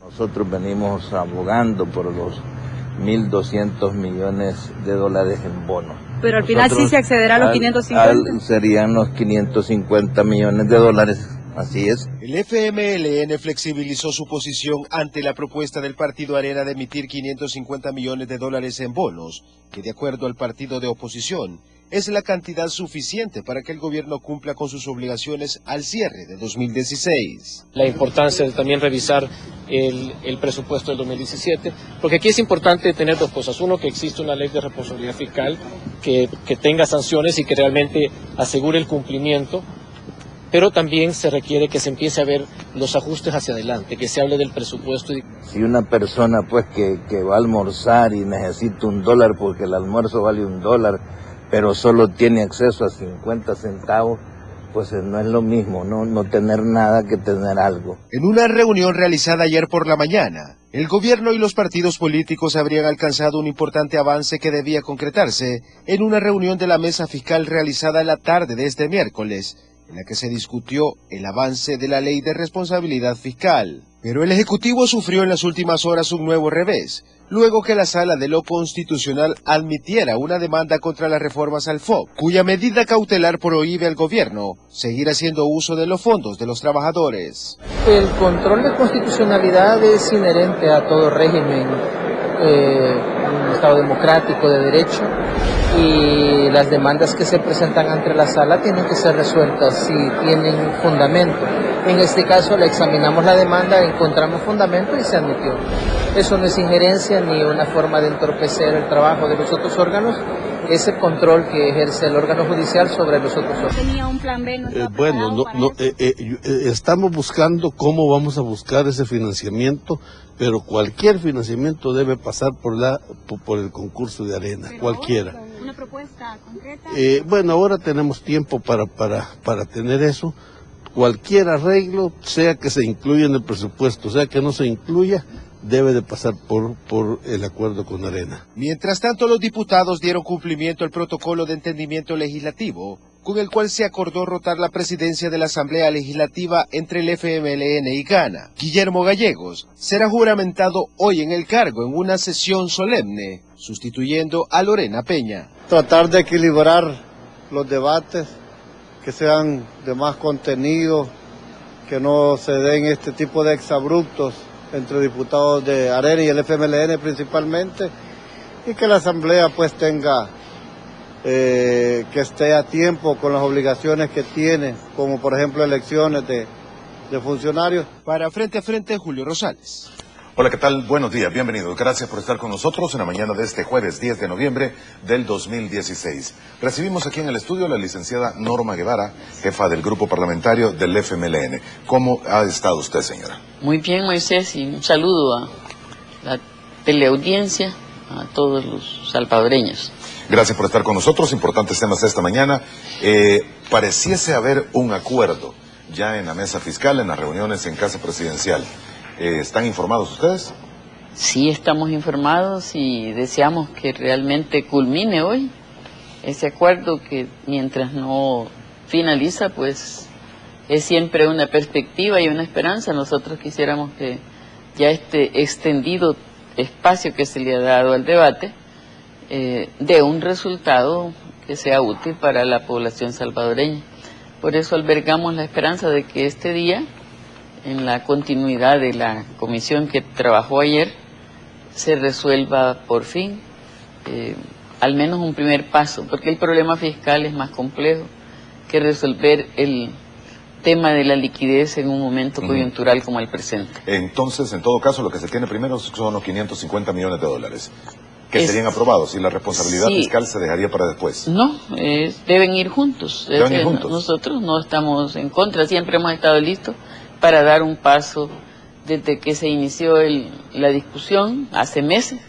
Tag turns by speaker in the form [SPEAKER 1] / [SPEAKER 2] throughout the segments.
[SPEAKER 1] Nosotros venimos abogando por los 1.200 millones de dólares en bonos.
[SPEAKER 2] Pero al final sí se accederá a los 550.
[SPEAKER 1] Serían los 550 millones de dólares, así es.
[SPEAKER 3] El FMLN flexibilizó su posición ante la propuesta del partido Arena de emitir 550 millones de dólares en bonos, que de acuerdo al partido de oposición, es la cantidad suficiente para que el gobierno cumpla con sus obligaciones al cierre de 2016.
[SPEAKER 4] La importancia de también revisar el presupuesto del 2017, porque aquí es importante tener dos cosas. Uno, que existe una ley de responsabilidad fiscal que tenga sanciones y que realmente asegure el cumplimiento, pero también se requiere que se empiece a ver los ajustes hacia adelante, que se hable del presupuesto.
[SPEAKER 1] Si una persona pues que va a almorzar y necesita $1 porque el almuerzo vale $1, pero solo tiene acceso a 50 centavos, pues no es lo mismo, no tener nada que tener algo.
[SPEAKER 3] En una reunión realizada ayer por la mañana, el gobierno y los partidos políticos habrían alcanzado un importante avance que debía concretarse en una reunión de la mesa fiscal realizada en la tarde de este miércoles, en la que se discutió el avance de la ley de responsabilidad fiscal. Pero el Ejecutivo sufrió en las últimas horas un nuevo revés, luego que la Sala de lo Constitucional admitiera una demanda contra las reformas al FOB, cuya medida cautelar prohíbe al gobierno seguir haciendo uso de los fondos de los trabajadores.
[SPEAKER 5] El control de constitucionalidad es inherente a todo régimen, un Estado democrático de derecho, y las demandas que se presentan ante la Sala tienen que ser resueltas si tienen fundamento. En este caso le examinamos la demanda, encontramos fundamento y se admitió. Eso no es injerencia ni una forma de entorpecer el trabajo de los otros órganos, es el control que ejerce el órgano judicial sobre los otros órganos.
[SPEAKER 2] ¿Tenía un plan B?
[SPEAKER 6] Estamos buscando cómo vamos a buscar ese financiamiento, pero cualquier financiamiento debe pasar por el concurso de Arena, pero cualquiera.
[SPEAKER 2] ¿Una propuesta concreta?
[SPEAKER 6] Ahora tenemos tiempo para tener eso. Cualquier arreglo, sea que se incluya en el presupuesto, sea que no se incluya, debe de pasar por el acuerdo con Arena.
[SPEAKER 3] Mientras tanto, los diputados dieron cumplimiento al protocolo de entendimiento legislativo, con el cual se acordó rotar la presidencia de la Asamblea Legislativa entre el FMLN y Gana. Guillermo Gallegos será juramentado hoy en el cargo en una sesión solemne, sustituyendo a Lorena Peña.
[SPEAKER 7] Tratar de equilibrar los debates, que sean de más contenido, que no se den este tipo de exabruptos entre diputados de Arena y el FMLN principalmente, y que la Asamblea pues tenga, que esté a tiempo con las obligaciones que tiene, como por ejemplo elecciones de funcionarios.
[SPEAKER 3] Para Frente a Frente, Julio Rosales.
[SPEAKER 8] Hola, ¿qué tal? Buenos días, bienvenidos. Gracias por estar con nosotros en la mañana de este jueves 10 de noviembre del 2016. Recibimos aquí en el estudio a la licenciada Norma Guevara, jefa del grupo parlamentario del FMLN. ¿Cómo ha estado usted, señora?
[SPEAKER 9] Muy bien, Moisés, y un saludo a la teleaudiencia, a todos los salvadoreños.
[SPEAKER 8] Gracias por estar con nosotros. Importantes temas esta mañana. Pareciese haber un acuerdo ya en la mesa fiscal, en las reuniones en Casa Presidencial. ¿Están informados ustedes?
[SPEAKER 9] Sí, estamos informados y deseamos que realmente culmine hoy ese acuerdo, que mientras no finaliza, pues es siempre una perspectiva y una esperanza. Nosotros quisiéramos que ya este extendido espacio que se le ha dado al debate dé un resultado que sea útil para la población salvadoreña. Por eso albergamos la esperanza de que este día, en la continuidad de la comisión que trabajó ayer, se resuelva por fin al menos un primer paso, porque el problema fiscal es más complejo que resolver el tema de la liquidez en un momento coyuntural como el presente.
[SPEAKER 8] Entonces, en todo caso, lo que se tiene primero son los 550 millones de dólares, que serían aprobados, y la responsabilidad fiscal se dejaría para después.
[SPEAKER 9] No, deben ir juntos.
[SPEAKER 8] ¿Deben ir juntos?
[SPEAKER 9] Nosotros no estamos en contra, siempre hemos estado listos para dar un paso. Desde que se inició la discusión, hace meses,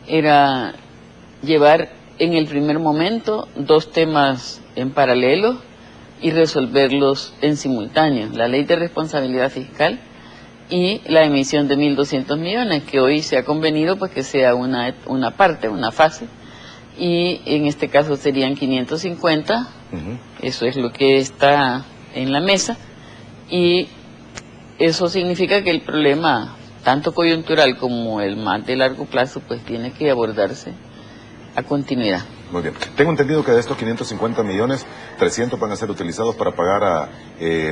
[SPEAKER 9] era llevar en el primer momento dos temas en paralelo y resolverlos en simultáneo: la ley de responsabilidad fiscal y la emisión de 1.200 millones, que hoy se ha convenido pues que sea una parte, una fase, y en este caso serían 550, eso es lo que está en la mesa, y eso significa que el problema tanto coyuntural como el más de largo plazo, pues tiene que abordarse a continuidad.
[SPEAKER 8] Muy bien. Tengo entendido que de estos 550 millones, 300 van a ser utilizados para pagar a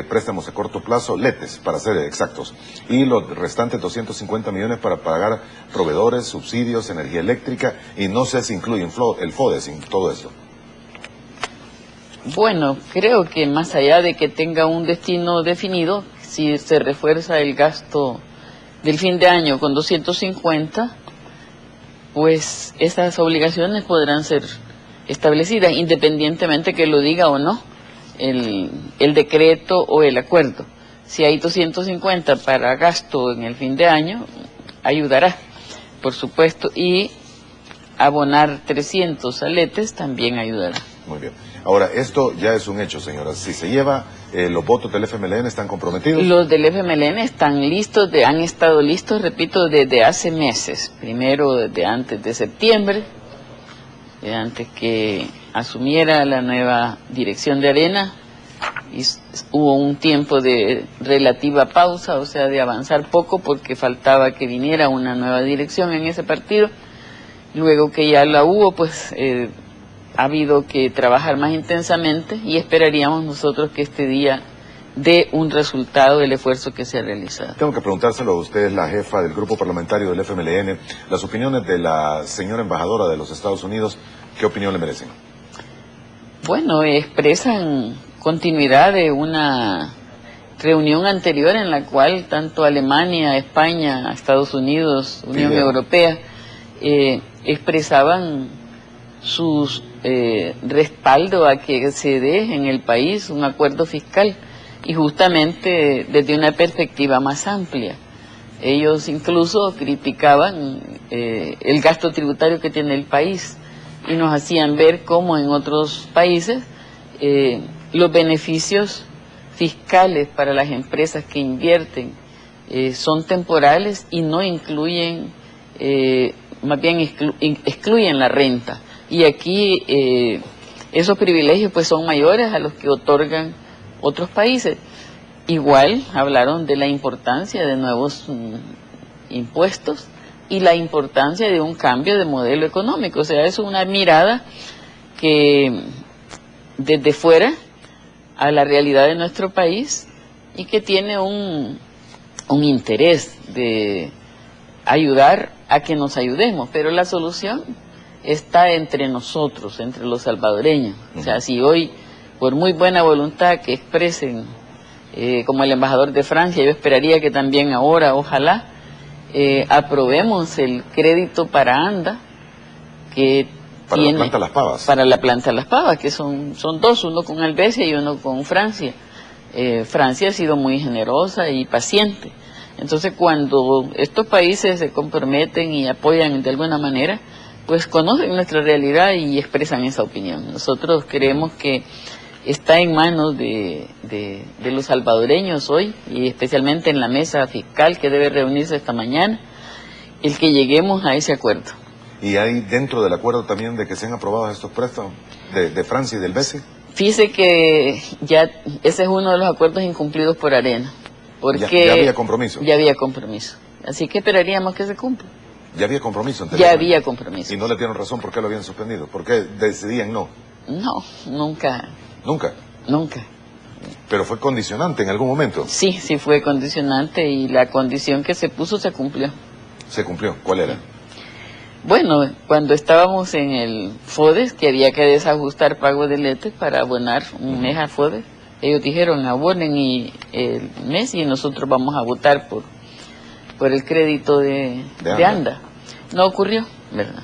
[SPEAKER 8] préstamos a corto plazo, LETES, para ser exactos, y los restantes 250 millones para pagar proveedores, subsidios, energía eléctrica, y no sé si incluyen el FODES en todo esto.
[SPEAKER 9] Bueno, creo que más allá de que tenga un destino definido, si se refuerza el gasto del fin de año con 250, pues esas obligaciones podrán ser establecidas, independientemente que lo diga o no el decreto o el acuerdo. Si hay 250 para gasto en el fin de año, ayudará, por supuesto, y abonar 300 a LETES también ayudará.
[SPEAKER 8] Muy bien. Ahora, esto ya es un hecho, señora. Si se lleva, los votos del FMLN están comprometidos.
[SPEAKER 9] Los del FMLN están listos, han estado listos, repito, desde hace meses. Primero, desde antes de septiembre, antes que asumiera la nueva dirección de Arena, y hubo un tiempo de relativa pausa, o sea, de avanzar poco porque faltaba que viniera una nueva dirección en ese partido. Luego que ya la hubo, pues ha habido que trabajar más intensamente y esperaríamos nosotros que este día dé un resultado del esfuerzo que se ha realizado.
[SPEAKER 8] Tengo que preguntárselo a usted, la jefa del grupo parlamentario del FMLN, las opiniones de la señora embajadora de los Estados Unidos, ¿qué opinión le merecen?
[SPEAKER 9] Bueno, expresan continuidad de una reunión anterior en la cual tanto Alemania, España, Estados Unidos, Unión Europea expresaban su respaldo a que se dé en el país un acuerdo fiscal, y justamente desde una perspectiva más amplia. Ellos incluso criticaban el gasto tributario que tiene el país y nos hacían ver cómo en otros países los beneficios fiscales para las empresas que invierten son temporales y no incluyen, más bien excluyen la renta. Y aquí esos privilegios pues son mayores a los que otorgan otros países. Igual hablaron de la importancia de nuevos impuestos y la importancia de un cambio de modelo económico. O sea, es una mirada que desde fuera a la realidad de nuestro país y que tiene un interés de ayudar a que nos ayudemos, pero la solución está entre nosotros, entre los salvadoreños. O sea, si hoy, por muy buena voluntad que expresen, como el embajador de Francia, yo esperaría que también ahora, ojalá, aprobemos el crédito para ANDA, que
[SPEAKER 8] para
[SPEAKER 9] tiene,
[SPEAKER 8] la planta Las Pavas.
[SPEAKER 9] Para la planta Las Pavas, que son dos, uno con Helvecia y uno con Francia. Francia ha sido muy generosa y paciente. Entonces, cuando estos países se comprometen y apoyan de alguna manera, pues conocen nuestra realidad y expresan esa opinión. Nosotros creemos que está en manos de los salvadoreños hoy, y especialmente en la mesa fiscal que debe reunirse esta mañana, el que lleguemos a ese acuerdo.
[SPEAKER 8] ¿Y hay dentro del acuerdo también de que se han aprobado estos préstamos de Francia y del BCE?
[SPEAKER 9] Fíjese que ya ese es uno de los acuerdos incumplidos por Arena. Porque
[SPEAKER 8] ya había compromiso.
[SPEAKER 9] Ya había compromiso. Así que esperaríamos que se cumpla.
[SPEAKER 8] Ya había compromiso.
[SPEAKER 9] Ya había compromiso.
[SPEAKER 8] Y no le dieron razón por qué lo habían suspendido. ¿Por qué decidían no?
[SPEAKER 9] No, nunca.
[SPEAKER 8] ¿Nunca?
[SPEAKER 9] Nunca.
[SPEAKER 8] ¿Pero fue condicionante en algún momento?
[SPEAKER 9] Sí, sí fue condicionante, y la condición que se puso se cumplió.
[SPEAKER 8] ¿Se cumplió? ¿Cuál era?
[SPEAKER 9] Bueno, cuando estábamos en el FODES, que había que desajustar pago de LETES para abonar un mes a FODES, ellos dijeron abonen el mes y nosotros vamos a votar por el crédito de ANDA. No ocurrió, ¿verdad?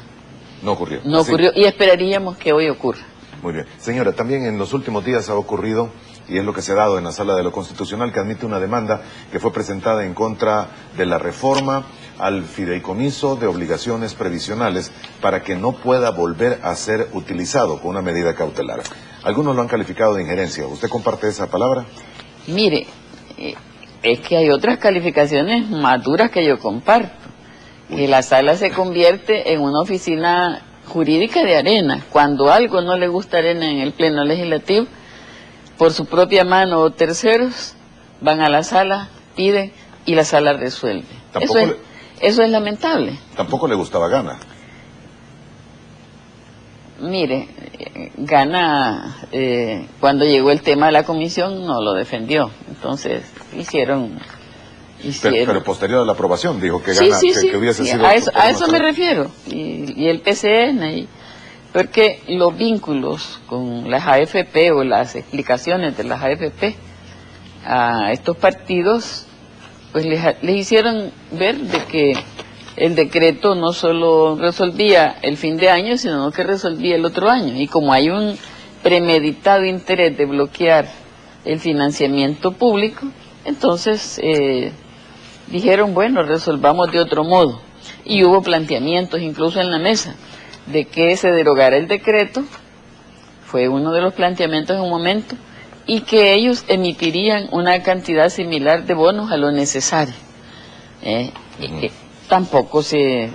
[SPEAKER 8] No ocurrió.
[SPEAKER 9] No ocurrió, y esperaríamos que hoy ocurra.
[SPEAKER 8] Muy bien. Señora, también en los últimos días ha ocurrido, y es lo que se ha dado en la Sala de lo Constitucional, que admite una demanda que fue presentada en contra de la reforma al fideicomiso de obligaciones previsionales para que no pueda volver a ser utilizado con una medida cautelar. Algunos lo han calificado de injerencia. ¿Usted comparte esa palabra?
[SPEAKER 9] Mire, es que hay otras calificaciones más duras que yo comparto. Que la sala se convierte en una oficina jurídica de Arena. Cuando algo no le gusta a Arena en el Pleno Legislativo, por su propia mano o terceros, van a la sala, piden y la sala resuelve. Eso es lamentable.
[SPEAKER 8] Tampoco le gustaba Gana.
[SPEAKER 9] Mire, Gana, cuando llegó el tema de la comisión, no lo defendió. Entonces, hicieron...
[SPEAKER 8] Pero posterior a la aprobación, dijo que Gana, que hubiese sido...
[SPEAKER 9] A eso me refiero. Y el PCN, porque los vínculos con las AFP o las explicaciones de las AFP a estos partidos, pues les hicieron ver de que el decreto no solo resolvía el fin de año, sino que resolvía el otro año. Y como hay un premeditado interés de bloquear el financiamiento público, entonces dijeron, bueno, resolvamos de otro modo. Y hubo planteamientos incluso en la mesa de que se derogara el decreto, fue uno de los planteamientos en un momento, y que ellos emitirían una cantidad similar de bonos a lo necesario. Tampoco se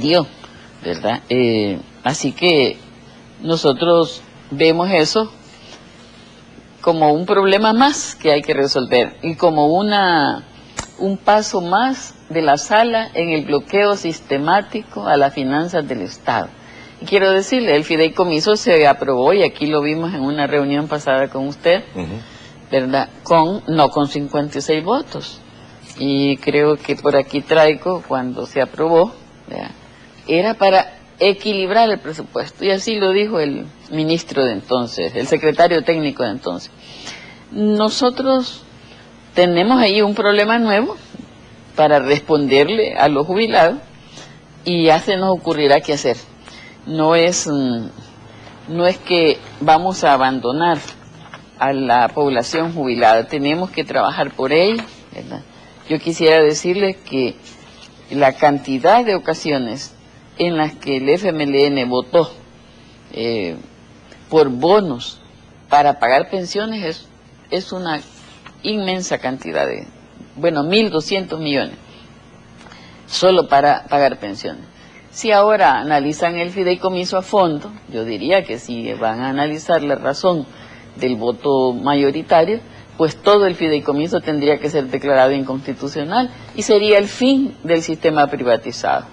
[SPEAKER 9] dio, ¿verdad? Así que nosotros vemos eso como un problema más que hay que resolver y como un paso más de la sala en el bloqueo sistemático a las finanzas del Estado. Y quiero decirle, el fideicomiso se aprobó, y aquí lo vimos en una reunión pasada con usted, ¿verdad? No con 56 votos. Y creo que por aquí traigo, cuando se aprobó, ¿verdad?, era para equilibrar el presupuesto, y así lo dijo el ministro de entonces, el secretario técnico de entonces. Nosotros tenemos ahí un problema nuevo para responderle a los jubilados, y ya se nos ocurrirá qué hacer. No es que vamos a abandonar a la población jubilada, tenemos que trabajar por ella, ¿verdad? Yo quisiera decirles que la cantidad de ocasiones en las que el FMLN votó por bonos para pagar pensiones es una inmensa cantidad de, 1.200 millones, solo para pagar pensiones. Si ahora analizan el fideicomiso a fondo, yo diría que si van a analizar la razón del voto mayoritario, pues todo el fideicomiso tendría que ser declarado inconstitucional y sería el fin del sistema privatizado.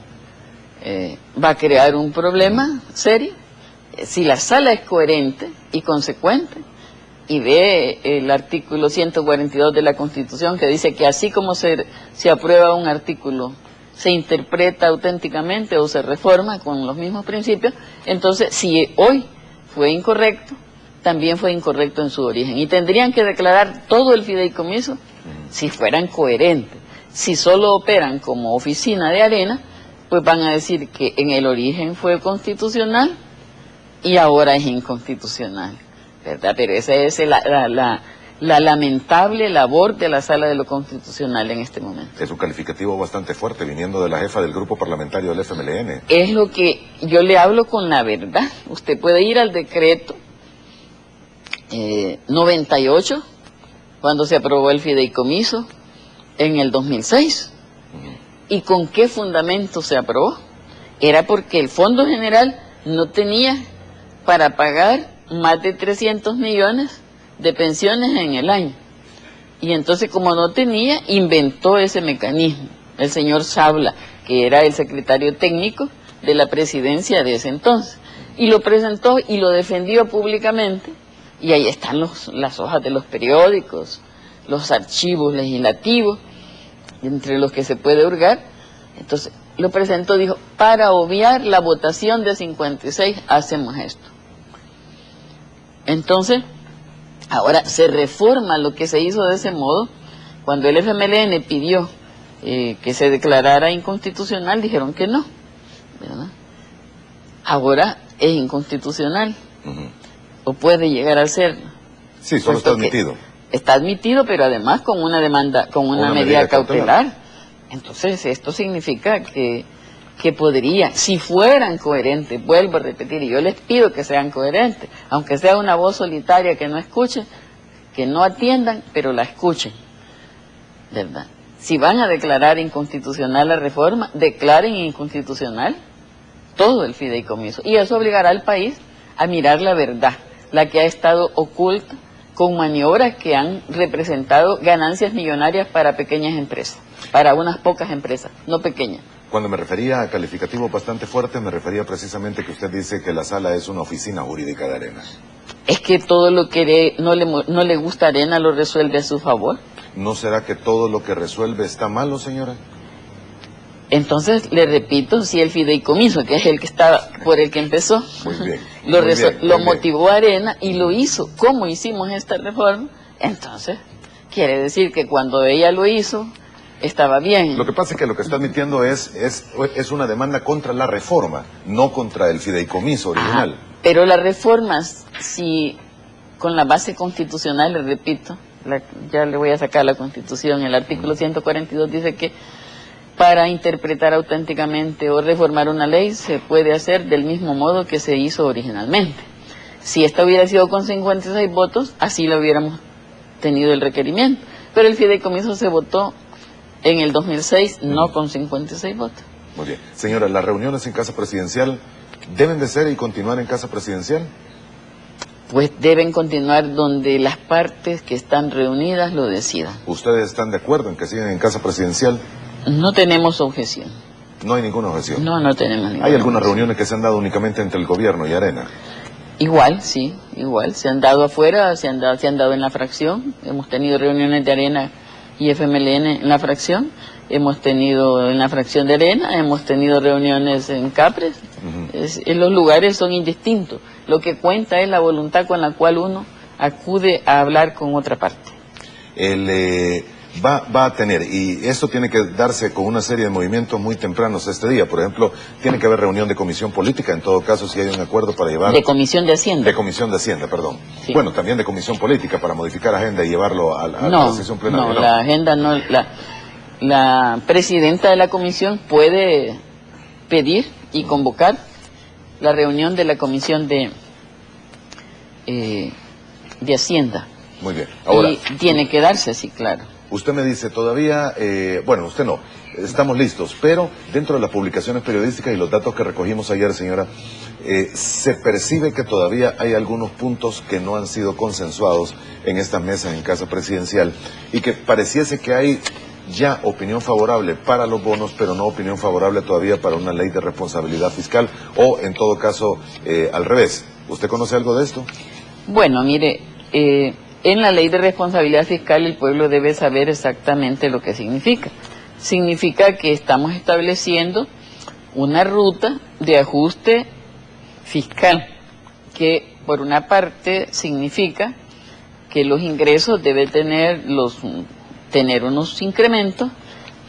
[SPEAKER 9] Va a crear un problema serio. Si la sala es coherente y consecuente y ve el artículo 142 de la Constitución, que dice que así como se aprueba un artículo, se interpreta auténticamente o se reforma con los mismos principios, entonces si hoy fue incorrecto, también fue incorrecto en su origen. Y tendrían que declarar todo el fideicomiso si fueran coherentes. Si solo operan como oficina de arena, pues van a decir que en el origen fue constitucional y ahora es inconstitucional, ¿verdad? Pero esa es la lamentable labor de la Sala de lo Constitucional en este momento.
[SPEAKER 8] Es un calificativo bastante fuerte viniendo de la jefa del grupo parlamentario del FMLN.
[SPEAKER 9] Es lo que yo le hablo con la verdad. Usted puede ir al decreto 98, cuando se aprobó el fideicomiso en el 2006. ¿Y con qué fundamento se aprobó? Era porque el Fondo General no tenía para pagar más de 300 millones de pensiones en el año. Y entonces, como no tenía, inventó ese mecanismo. El señor Sabla, que era el secretario técnico de la presidencia de ese entonces, y lo presentó y lo defendió públicamente. Y ahí están las hojas de los periódicos, los archivos legislativos, entre los que se puede hurgar. Entonces, lo presentó, dijo, para obviar la votación de 56, hacemos esto. Entonces, ahora se reforma lo que se hizo de ese modo. Cuando el FMLN pidió que se declarara inconstitucional, dijeron que no, ¿verdad? Ahora es inconstitucional. O puede llegar a ser.
[SPEAKER 8] Sí, solo está admitido.
[SPEAKER 9] Está admitido, pero además con una demanda, con una medida cautelar. Entonces, esto significa que podría, si fueran coherentes, vuelvo a repetir, y yo les pido que sean coherentes, aunque sea una voz solitaria que no escuchen, que no atiendan, pero la escuchen, ¿verdad? Si van a declarar inconstitucional la reforma, declaren inconstitucional todo el fideicomiso. Y eso obligará al país a mirar la verdad, la que ha estado oculta con maniobras que han representado ganancias millonarias para pequeñas empresas, para unas pocas empresas, no pequeñas.
[SPEAKER 8] Cuando me refería a calificativos bastante fuertes, me refería precisamente que usted dice que la sala es una oficina jurídica de Arena.
[SPEAKER 9] Es que todo lo que no le gusta a Arena lo resuelve a su favor.
[SPEAKER 8] ¿No será que todo lo que resuelve está malo, señora?
[SPEAKER 9] Entonces, le repito, si el fideicomiso, que es el que estaba por el que empezó,
[SPEAKER 8] Muy bien,
[SPEAKER 9] lo motivó a Arena y lo hizo como hicimos esta reforma, entonces quiere decir que cuando ella lo hizo, estaba bien.
[SPEAKER 8] Lo que pasa es que lo que está admitiendo es una demanda contra la reforma, no contra el fideicomiso original.
[SPEAKER 9] Pero las reformas, si con la base constitucional, le repito, ya le voy a sacar la Constitución, el artículo 142 dice que para interpretar auténticamente o reformar una ley se puede hacer del mismo modo que se hizo originalmente. Si esta hubiera sido con 56 votos, así lo hubiéramos tenido el requerimiento. Pero el fideicomiso se votó en el 2006, no con 56 votos.
[SPEAKER 8] Muy bien. Señora, ¿las reuniones en Casa Presidencial deben de ser y continuar en Casa Presidencial?
[SPEAKER 9] Pues deben continuar donde las partes que están reunidas lo decidan.
[SPEAKER 8] ¿Ustedes están de acuerdo en que sigan en Casa Presidencial?
[SPEAKER 9] No tenemos objeción.
[SPEAKER 8] No hay ninguna objeción.
[SPEAKER 9] No tenemos ninguna.
[SPEAKER 8] ¿Hay algunas reuniones que se han dado únicamente entre el gobierno y Arena?
[SPEAKER 9] Igual, sí, igual. Se han dado afuera, se han dado en la fracción. Hemos tenido reuniones de Arena y FMLN en la fracción. Hemos tenido en la fracción de Arena, hemos tenido reuniones en Capres. Los lugares son indistintos. Lo que cuenta es la voluntad con la cual uno acude a hablar con otra parte.
[SPEAKER 8] Va a tener, y esto tiene que darse con una serie de movimientos muy tempranos este día. Por ejemplo, tiene que haber reunión de comisión política, en todo caso, si hay un acuerdo para llevar...
[SPEAKER 9] De comisión de Hacienda.
[SPEAKER 8] De comisión de Hacienda, perdón. Sí. Bueno, también de comisión política para modificar agenda y llevarlo a la sesión plenaria.
[SPEAKER 9] No, la agenda no... La presidenta de la comisión puede pedir y convocar la reunión de la comisión de Hacienda.
[SPEAKER 8] Muy bien. Ahora,
[SPEAKER 9] y tiene que darse, sí, claro.
[SPEAKER 8] Usted me dice todavía, bueno, usted no, estamos listos, pero dentro de las publicaciones periodísticas y los datos que recogimos ayer, señora, se percibe que todavía hay algunos puntos que no han sido consensuados en estas mesas en Casa Presidencial y que pareciese que hay ya opinión favorable para los bonos, pero no opinión favorable todavía para una ley de responsabilidad fiscal o, en todo caso, al revés. ¿Usted conoce algo de esto?
[SPEAKER 9] Bueno, mire, en la ley de responsabilidad fiscal el pueblo debe saber exactamente lo que significa. Significa que estamos estableciendo una ruta de ajuste fiscal, que por una parte significa que los ingresos deben tener unos incrementos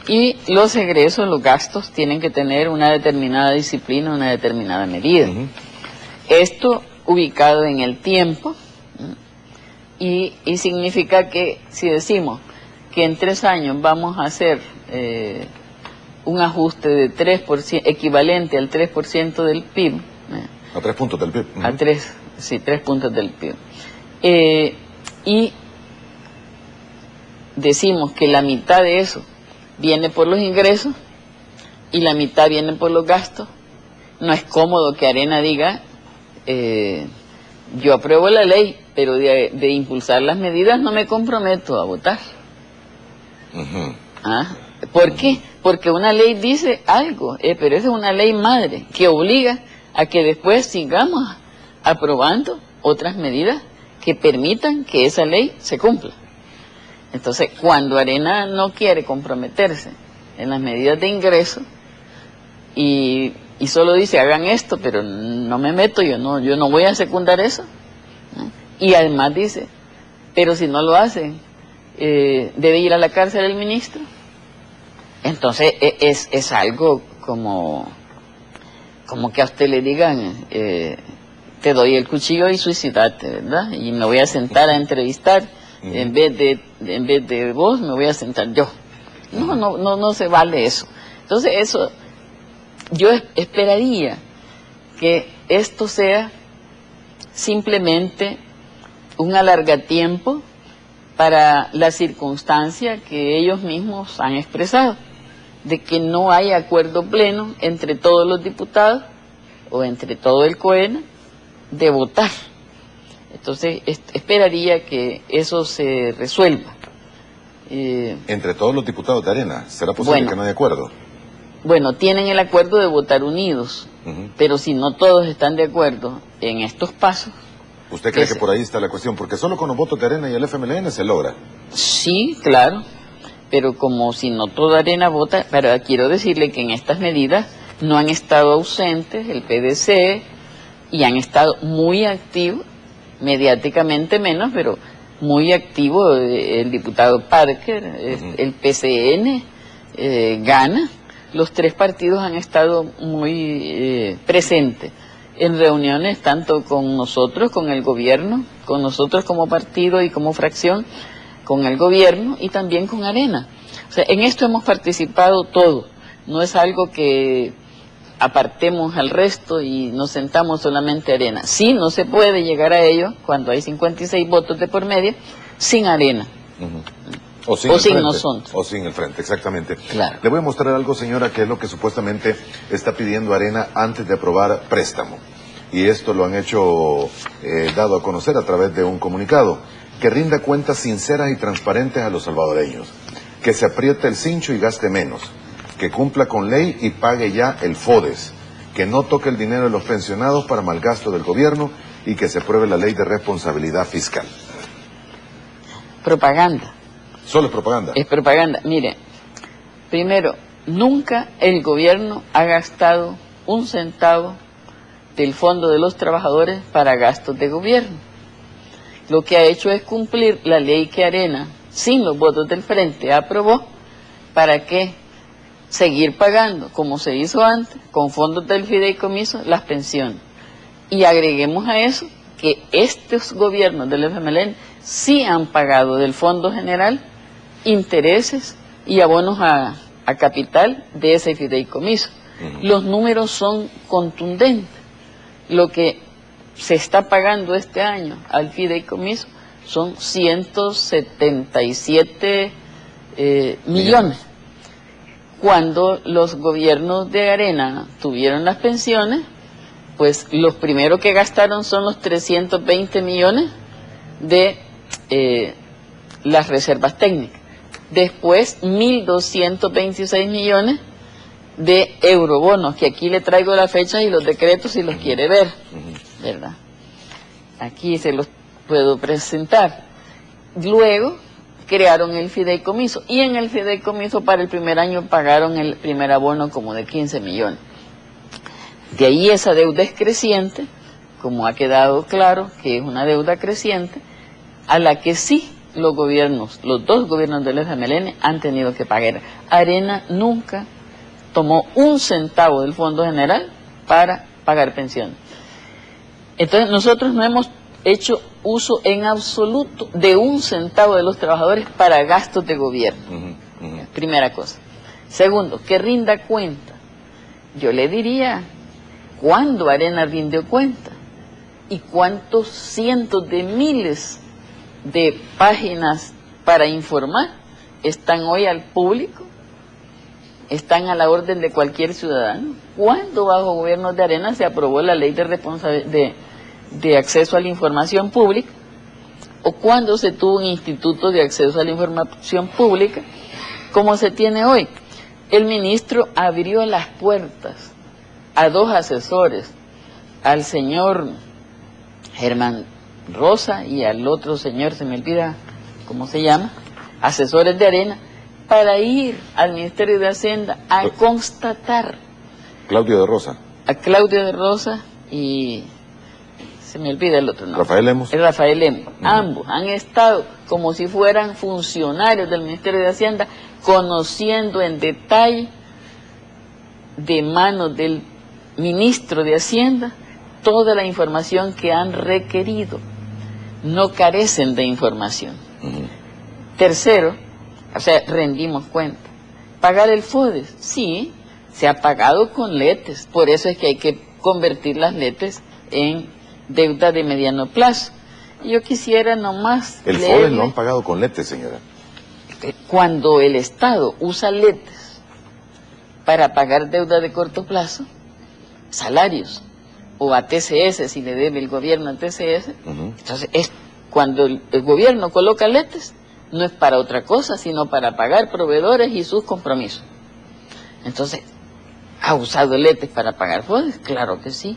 [SPEAKER 9] y los egresos, los gastos, tienen que tener una determinada disciplina, una determinada medida. Esto ubicado en el tiempo. Y significa que si decimos que en 3 años vamos a hacer un ajuste de 3%, equivalente al 3% del PIB.
[SPEAKER 8] A 3 puntos del PIB.
[SPEAKER 9] A 3 puntos del PIB. Y decimos que la mitad de eso viene por los ingresos y la mitad viene por los gastos. No es cómodo que Arena diga... yo apruebo la ley, pero de impulsar las medidas no me comprometo a votar. ¿Por qué? Porque una ley dice algo, pero esa es una ley madre que obliga a que después sigamos aprobando otras medidas que permitan que esa ley se cumpla. Entonces, cuando Arena no quiere comprometerse en las medidas de ingreso y solo dice hagan esto, pero no me meto, yo no voy a secundar eso. Y además dice, pero si no lo hacen, debe ir a la cárcel el ministro. Entonces es algo como que a usted le digan, te doy el cuchillo y suicidate, ¿verdad? Y me voy a sentar a entrevistar, en vez de vos me voy a sentar yo. No se vale eso. Entonces eso... Yo esperaría que esto sea simplemente un alargatiempo para la circunstancia que ellos mismos han expresado, de que no hay acuerdo pleno entre todos los diputados o entre todo el COENA de votar. Entonces, esperaría que eso se resuelva.
[SPEAKER 8] Entre todos los diputados de Arena, ¿será posible que no haya acuerdo?
[SPEAKER 9] Bueno, tienen el acuerdo de votar unidos, pero si no todos están de acuerdo en estos pasos...
[SPEAKER 8] ¿Usted cree que por ahí está la cuestión? Porque solo con los votos de Arena y el FMLN se logra.
[SPEAKER 9] Sí, claro, pero como si no toda Arena vota, pero quiero decirle que en estas medidas no han estado ausentes el PDC y han estado muy activos, mediáticamente menos, pero muy activo el diputado Parker, el PCN, Gana. Los tres partidos han estado muy presentes en reuniones tanto con nosotros, con el gobierno, con nosotros como partido y como fracción, con el gobierno y también con Arena. O sea, en esto hemos participado todos. No es algo que apartemos al resto y nos sentamos solamente Arena. Sí, no se puede llegar a ello cuando hay 56 votos de por medio sin Arena.
[SPEAKER 8] O sin
[SPEAKER 9] nosotros.
[SPEAKER 8] O sin el frente, exactamente.
[SPEAKER 9] Claro.
[SPEAKER 8] Le voy a mostrar algo, señora, que es lo que supuestamente está pidiendo Arena antes de aprobar préstamo. Y esto lo han hecho, dado a conocer a través de un comunicado, que rinda cuentas sinceras y transparentes a los salvadoreños, que se apriete el cincho y gaste menos, que cumpla con ley y pague ya el FODES, que no toque el dinero de los pensionados para malgasto del gobierno y que se apruebe la ley de responsabilidad fiscal.
[SPEAKER 9] Propaganda.
[SPEAKER 8] Solo es propaganda.
[SPEAKER 9] Es propaganda. Mire, primero, nunca el gobierno ha gastado un centavo del Fondo de los Trabajadores para gastos de gobierno. Lo que ha hecho es cumplir la ley que Arena, sin los votos del Frente, aprobó. ¿Para qué? Seguir pagando, como se hizo antes, con fondos del fideicomiso, las pensiones. Y agreguemos a eso que estos gobiernos del FMLN sí han pagado del Fondo General intereses y abonos a capital de ese fideicomiso. Los números son contundentes. Lo que se está pagando este año al fideicomiso son 177 millones. Cuando los gobiernos de Arena tuvieron las pensiones, pues los primeros que gastaron son los 320 millones de las reservas técnicas. Después, 1.226 millones de eurobonos, que aquí le traigo las fechas y los decretos si los quiere ver, ¿verdad? Aquí se los puedo presentar. Luego crearon el fideicomiso y en el fideicomiso para el primer año pagaron el primer abono como de 15 millones. De ahí esa deuda es creciente, como ha quedado claro que es una deuda creciente, a la que sí los gobiernos, los dos gobiernos del FMLN han tenido que pagar. Arena nunca tomó un centavo del Fondo General para pagar pensiones. Entonces nosotros no hemos hecho uso en absoluto de un centavo de los trabajadores para gastos de gobierno. Primera cosa. Segundo, que rinda cuenta. Yo le diría, ¿cuándo Arena rindió cuenta? ¿Y cuántos cientos de miles de páginas para informar están hoy al público? Están a la orden de cualquier ciudadano. ¿Cuándo bajo gobierno de Arena se aprobó la ley de acceso a la información pública? ¿O cuándo se tuvo un instituto de acceso a la información pública como se tiene hoy? El ministro abrió las puertas a dos asesores, al señor Germán Rosa y al otro señor, se me olvida cómo se llama, asesores de Arena, para ir al Ministerio de Hacienda a constatar.
[SPEAKER 8] Claudio de Rosa.
[SPEAKER 9] A Claudio de Rosa y se me olvida el otro nombre.
[SPEAKER 8] Rafael Lemos.
[SPEAKER 9] Rafael Lemos. Ambos han estado como si fueran funcionarios del Ministerio de Hacienda, conociendo en detalle de manos del ministro de Hacienda toda la información que han requerido. No carecen de información. Tercero, o sea, rendimos cuenta. ¿Pagar el FODES? Sí, se ha pagado con letes. Por eso es que hay que convertir las letes en deuda de mediano plazo. Yo quisiera nomás...
[SPEAKER 8] El FODES lo han pagado con letes, señora.
[SPEAKER 9] Cuando el Estado usa letes para pagar deuda de corto plazo, salarios, o a TCS, si le debe el gobierno a TCS. Entonces, cuando el gobierno coloca letes, no es para otra cosa, sino para pagar proveedores y sus compromisos. Entonces, ¿ha usado letes para pagar FODES? Claro que sí.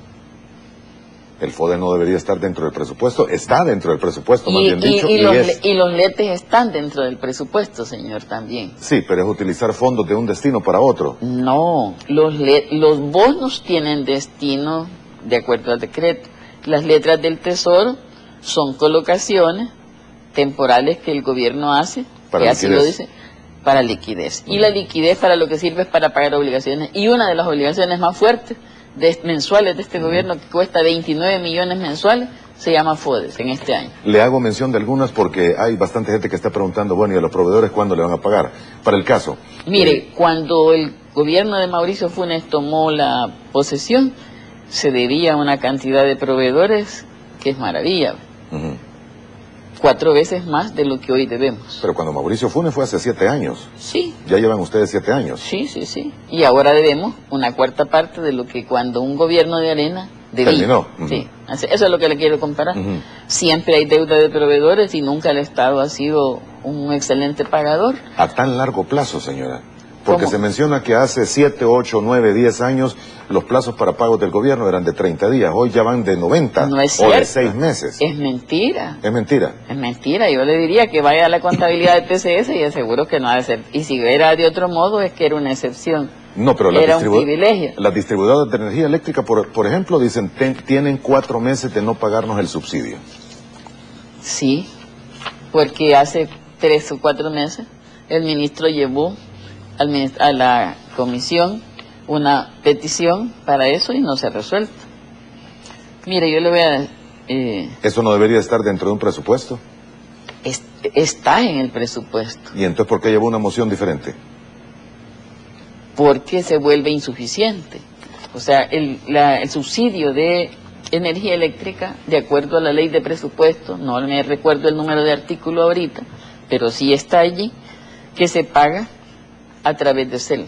[SPEAKER 8] El FODE no debería estar dentro del presupuesto, está dentro del presupuesto, más bien dicho.
[SPEAKER 9] Y los letes están dentro del presupuesto, señor, también.
[SPEAKER 8] Sí, pero es utilizar fondos de un destino para otro.
[SPEAKER 9] No, los bonos tienen destino de acuerdo al decreto. Las letras del Tesoro son colocaciones temporales que el gobierno hace,
[SPEAKER 8] para
[SPEAKER 9] que así
[SPEAKER 8] liquidez.
[SPEAKER 9] lo dice, para liquidez. Y la liquidez para lo que sirve es para pagar obligaciones. Y una de las obligaciones más fuertes mensuales de este gobierno, que cuesta 29 millones mensuales, se llama FODES en este año.
[SPEAKER 8] Le hago mención de algunas porque hay bastante gente que está preguntando, bueno, ¿y a los proveedores cuándo le van a pagar? Para el caso.
[SPEAKER 9] Mire, cuando el gobierno de Mauricio Funes tomó la posesión, se debía una cantidad de proveedores que es maravilla. 4 veces más de lo que hoy debemos.
[SPEAKER 8] Pero cuando Mauricio Funes fue hace 7 años.
[SPEAKER 9] Sí.
[SPEAKER 8] Ya llevan ustedes 7 años.
[SPEAKER 9] Sí, sí, sí. Y ahora debemos una cuarta parte de lo que cuando un gobierno de Arena debía.
[SPEAKER 8] Terminó.
[SPEAKER 9] Sí, eso es lo que le quiero comparar. Siempre hay deuda de proveedores y nunca el Estado ha sido un excelente pagador.
[SPEAKER 8] A tan largo plazo, señora. Porque
[SPEAKER 9] ¿Cómo?
[SPEAKER 8] se menciona que hace 7, 8, 9, 10 años los plazos para pagos del gobierno eran de 30 días. Hoy ya van de 90
[SPEAKER 9] No es
[SPEAKER 8] o de
[SPEAKER 9] cierto.
[SPEAKER 8] 6 meses.
[SPEAKER 9] Es mentira.
[SPEAKER 8] Es mentira.
[SPEAKER 9] Es mentira. Yo le diría que vaya a la contabilidad de TCS y aseguro que no ha de ser. Y si era de otro modo es que era una excepción.
[SPEAKER 8] No, pero
[SPEAKER 9] era un privilegio.
[SPEAKER 8] las distribuidoras de energía eléctrica, por ejemplo, dicen tienen 4 meses de no pagarnos el subsidio.
[SPEAKER 9] Sí, porque hace 3 o 4 meses el ministro llevó a la comisión una petición para eso y no se ha resuelto. Mire, yo le voy a...
[SPEAKER 8] ¿Eso no debería estar dentro de un presupuesto?
[SPEAKER 9] Está en el presupuesto.
[SPEAKER 8] ¿Y entonces por qué llevó una moción diferente?
[SPEAKER 9] Porque se vuelve insuficiente. O sea, el subsidio de energía eléctrica, de acuerdo a la ley de presupuesto, no me recuerdo el número de artículo ahorita, pero sí está allí, que se paga a través de CEL.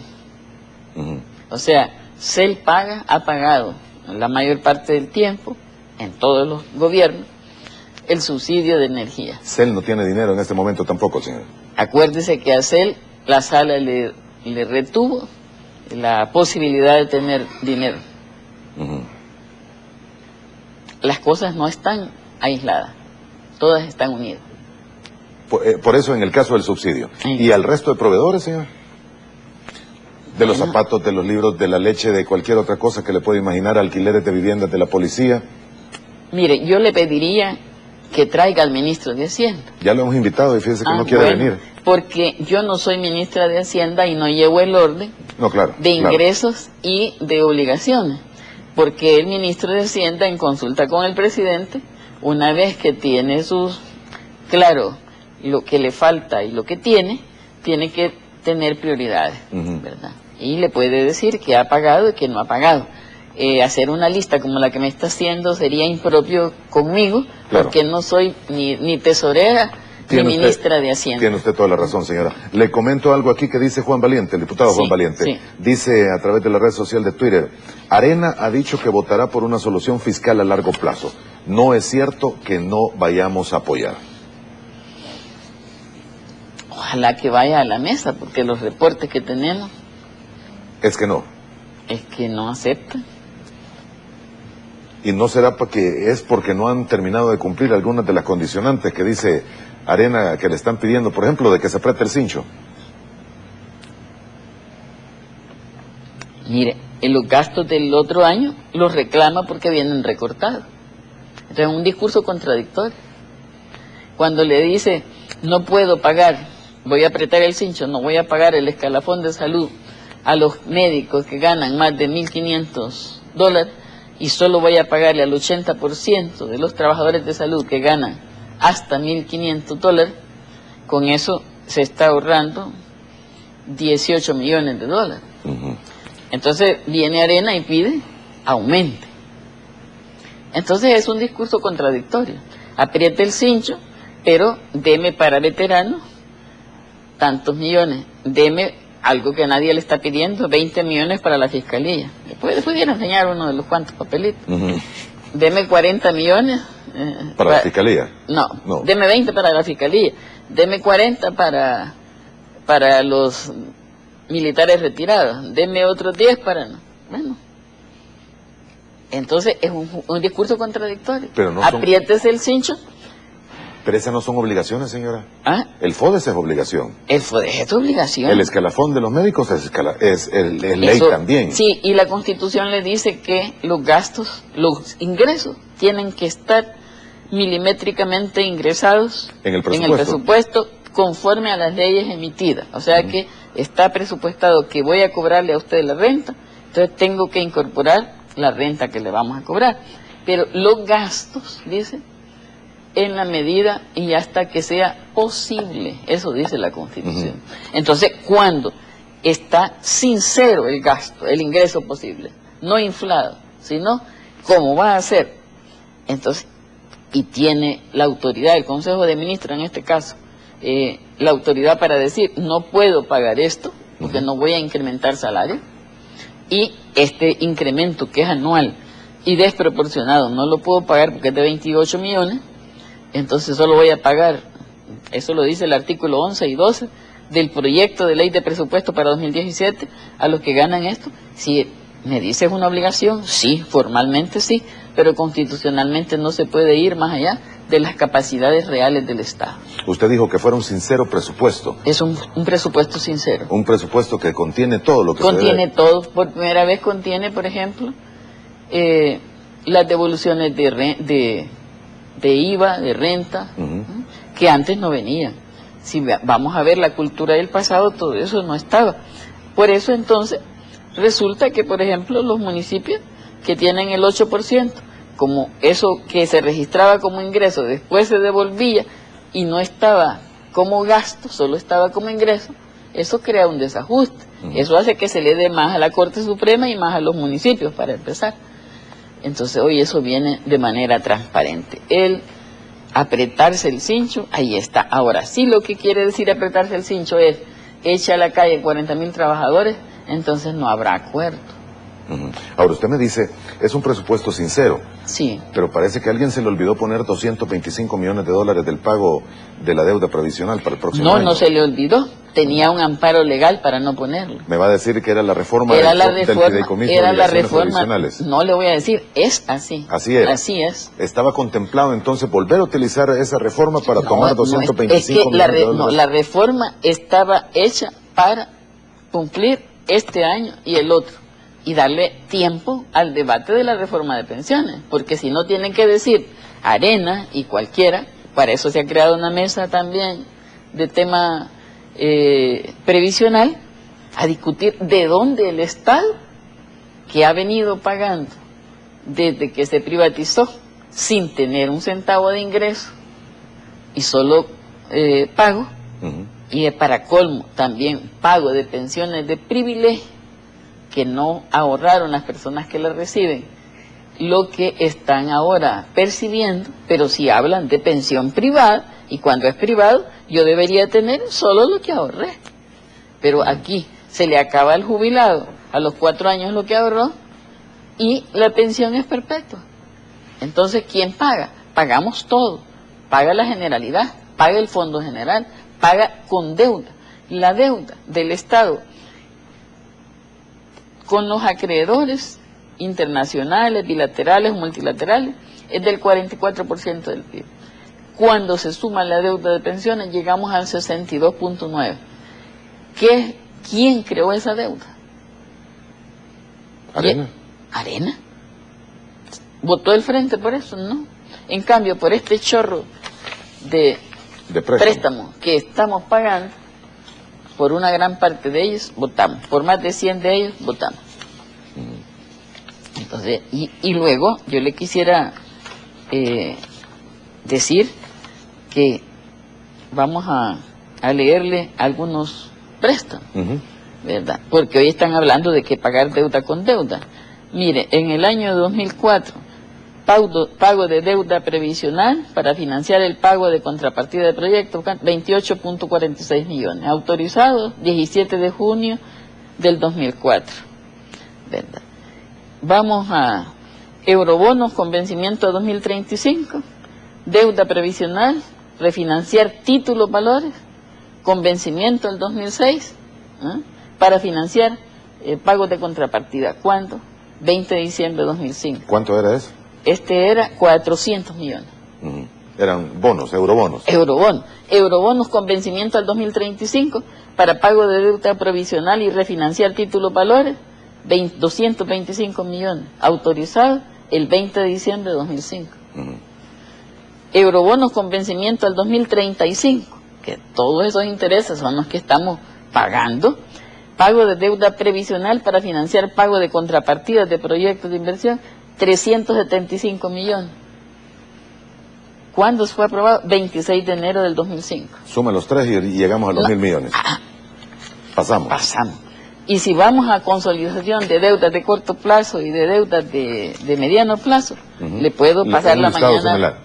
[SPEAKER 9] O sea, CEL ha pagado la mayor parte del tiempo, en todos los gobiernos, el subsidio de energía.
[SPEAKER 8] CEL no tiene dinero en este momento tampoco, señor.
[SPEAKER 9] Acuérdese que a CEL la sala le retuvo la posibilidad de tener dinero. Las cosas no están aisladas, todas están unidas.
[SPEAKER 8] Por eso en el caso del subsidio. ¿Y al resto de proveedores, señor? De los zapatos, de los libros, de la leche, de cualquier otra cosa que le pueda imaginar, alquileres de viviendas de la policía.
[SPEAKER 9] Mire, yo le pediría que traiga al ministro de Hacienda.
[SPEAKER 8] Ya lo hemos invitado y fíjese que no quiere venir.
[SPEAKER 9] Porque yo no soy ministra de Hacienda y no llevo el orden de ingresos y de obligaciones. Porque el ministro de Hacienda, en consulta con el presidente, una vez que tiene claro lo que le falta y lo que tiene que tener prioridades, ¿verdad? Y le puede decir que ha pagado y que no ha pagado. Hacer una lista como la que me está haciendo sería impropio conmigo, porque no soy ni tesorera ni ministra de Hacienda.
[SPEAKER 8] Tiene usted toda la razón, señora. Le comento algo aquí que dice Juan Valiente, el diputado Juan Valiente.
[SPEAKER 9] Sí.
[SPEAKER 8] Dice a través de la red social de Twitter, Arena ha dicho que votará por una solución fiscal a largo plazo. No es cierto que no vayamos a apoyar.
[SPEAKER 9] Ojalá que vaya a la mesa, porque los reportes que tenemos...
[SPEAKER 8] Es que no.
[SPEAKER 9] Es que no aceptan.
[SPEAKER 8] ¿Y no será porque no han terminado de cumplir algunas de las condicionantes que dice Arena que le están pidiendo, por ejemplo, de que se apriete el cincho?
[SPEAKER 9] Mire, en los gastos del otro año los reclama porque vienen recortados. Entonces es un discurso contradictorio. Cuando le dice, no puedo pagar, voy a apretar el cincho, no voy a pagar el escalafón de salud a los médicos que ganan más de $1,500 y solo voy a pagarle al 80% de los trabajadores de salud que ganan hasta $1,500, con eso se está ahorrando $18 millones. Entonces viene Arena y pide aumente. Entonces es un discurso contradictorio. Apriete el cincho, pero deme para veteranos tantos millones, deme algo que nadie le está pidiendo, 20 millones para la fiscalía. pudiera enseñar uno de los cuantos papelitos.
[SPEAKER 8] Ujú.
[SPEAKER 9] Deme 40 millones.
[SPEAKER 8] ¿Para la fiscalía?
[SPEAKER 9] No,
[SPEAKER 8] No.
[SPEAKER 9] deme 20 para la fiscalía. Deme 40 para los militares retirados. Deme otros 10 para... Bueno. Entonces es un discurso contradictorio.
[SPEAKER 8] Pero no son-
[SPEAKER 9] Apriétese el cincho.
[SPEAKER 8] Pero esas no son obligaciones, señora.
[SPEAKER 9] ¿Ah?
[SPEAKER 8] El FODES es obligación.
[SPEAKER 9] El FODES es obligación.
[SPEAKER 8] El escalafón de los médicos es ley
[SPEAKER 9] Eso,
[SPEAKER 8] también.
[SPEAKER 9] Sí, y la Constitución le dice que los gastos, los ingresos, tienen que estar milimétricamente ingresados
[SPEAKER 8] En el presupuesto.
[SPEAKER 9] conforme a las leyes emitidas. O sea que está presupuestado que voy a cobrarle a usted la renta, entonces tengo que incorporar la renta que le vamos a cobrar. Pero los gastos, dice, en la medida y hasta que sea posible. Eso dice la Constitución. Entonces, cuando está sincero el gasto, el ingreso posible, no inflado, sino cómo va a ser, entonces, y tiene la autoridad, el Consejo de Ministros en este caso, la autoridad para decir, no puedo pagar esto, porque no voy a incrementar salario, y este incremento que es anual y desproporcionado, no lo puedo pagar porque es de 28 millones, entonces solo voy a pagar, eso lo dice el artículo 11 y 12 del proyecto de ley de presupuesto para 2017, a los que ganan esto. Si me dice es una obligación, sí, formalmente sí, pero constitucionalmente no se puede ir más allá de las capacidades reales del Estado.
[SPEAKER 8] Usted dijo que fuera un sincero presupuesto.
[SPEAKER 9] Es un presupuesto sincero.
[SPEAKER 8] Un presupuesto que contiene todo lo que se
[SPEAKER 9] Contiene
[SPEAKER 8] debe.
[SPEAKER 9] todo. Por primera vez contiene, por ejemplo, las devoluciones de IVA, de renta, que antes no venían. Si vamos a ver la cultura del pasado, todo eso no estaba. Por eso entonces resulta que, por ejemplo, los municipios que tienen el 8%, como eso que se registraba como ingreso después se devolvía y no estaba como gasto, solo estaba como ingreso, eso crea un desajuste. Eso hace que se le dé más a la Corte Suprema y más a los municipios, para empezar. Entonces hoy eso viene de manera transparente. El apretarse el cincho, ahí está. Ahora, sí, lo que quiere decir apretarse el cincho es echa a la calle 40.000 trabajadores, entonces no habrá acuerdo.
[SPEAKER 8] Ahora, usted me dice, es un presupuesto sincero.
[SPEAKER 9] Sí.
[SPEAKER 8] Pero parece que a alguien se le olvidó poner 225 millones de dólares del pago de la deuda provisional para el próximo año.
[SPEAKER 9] No se le olvidó. Tenía un amparo legal para no ponerlo.
[SPEAKER 8] Me va a decir que era la reforma
[SPEAKER 9] Era
[SPEAKER 8] del
[SPEAKER 9] la reforma,
[SPEAKER 8] fideicomiso de
[SPEAKER 9] era la
[SPEAKER 8] obligaciones
[SPEAKER 9] reforma.
[SPEAKER 8] provisionales.
[SPEAKER 9] No le voy a decir, es así.
[SPEAKER 8] Así era.
[SPEAKER 9] Así es.
[SPEAKER 8] Estaba contemplado entonces volver a utilizar esa reforma para tomar
[SPEAKER 9] No,
[SPEAKER 8] 225
[SPEAKER 9] es que
[SPEAKER 8] millones de dólares.
[SPEAKER 9] la reforma estaba hecha para cumplir este año y el otro y darle tiempo al debate de la reforma de pensiones, porque si no tienen que decir Arena y cualquiera, para eso se ha creado una mesa también de tema previsional, a discutir de dónde el Estado, que ha venido pagando desde que se privatizó sin tener un centavo de ingreso y solo pago, y para colmo también pago de pensiones de privilegio que no ahorraron las personas que las reciben, lo que están ahora percibiendo, pero si hablan de pensión privada, y cuando es privado, yo debería tener solo lo que ahorré. Pero aquí se le acaba al jubilado a los 4 años lo que ahorró, y la pensión es perpetua. Entonces, ¿quién paga? Pagamos todo. Paga la Generalidad, paga el Fondo General, paga con deuda. La deuda del Estado con los acreedores internacionales, bilaterales o multilaterales, es del 44% del PIB. Cuando se suma la deuda de pensiones, llegamos al 62.9%. ¿Quién creó esa deuda?
[SPEAKER 8] Arena.
[SPEAKER 9] ¿Arena? ¿Votó el frente por eso? No. En cambio, por este chorro de préstamos que estamos pagando, por una gran parte de ellos votamos, por más de 100 de ellos votamos. Entonces, y luego yo le quisiera decir que vamos a leerle algunos préstamos, ¿verdad? Porque hoy están hablando de que pagar deuda con deuda. Mire, en el año 2004, pago de deuda previsional para financiar el pago de contrapartida de proyecto, 28.46 millones. Autorizado 17 de junio del 2004, ¿verdad? vamos a eurobonos con vencimiento a 2035, deuda previsional, refinanciar títulos valores con vencimiento al 2006, ¿eh? Para financiar pagos de contrapartida. ¿Cuándo? 20 de diciembre de 2005.
[SPEAKER 8] ¿Cuánto era eso?
[SPEAKER 9] Este era 400 millones.
[SPEAKER 8] Eran bonos, eurobonos.
[SPEAKER 9] Eurobonos con vencimiento al 2035 para pago de deuda provisional y refinanciar títulos valores, 225 millones, autorizados el 20 de diciembre de 2005. Eurobonos con vencimiento al 2035, que todos esos intereses son los que estamos pagando. Pago de deuda previsional para financiar pago de contrapartidas de proyectos de inversión, 375 millones. ¿Cuándo fue aprobado? 26 de enero del 2005.
[SPEAKER 8] Suma los tres y llegamos a los 1.000 millones. Pasamos.
[SPEAKER 9] Y si vamos a consolidación de deudas de corto plazo y de deudas de mediano plazo, le puedo pasar la mañana
[SPEAKER 8] similar.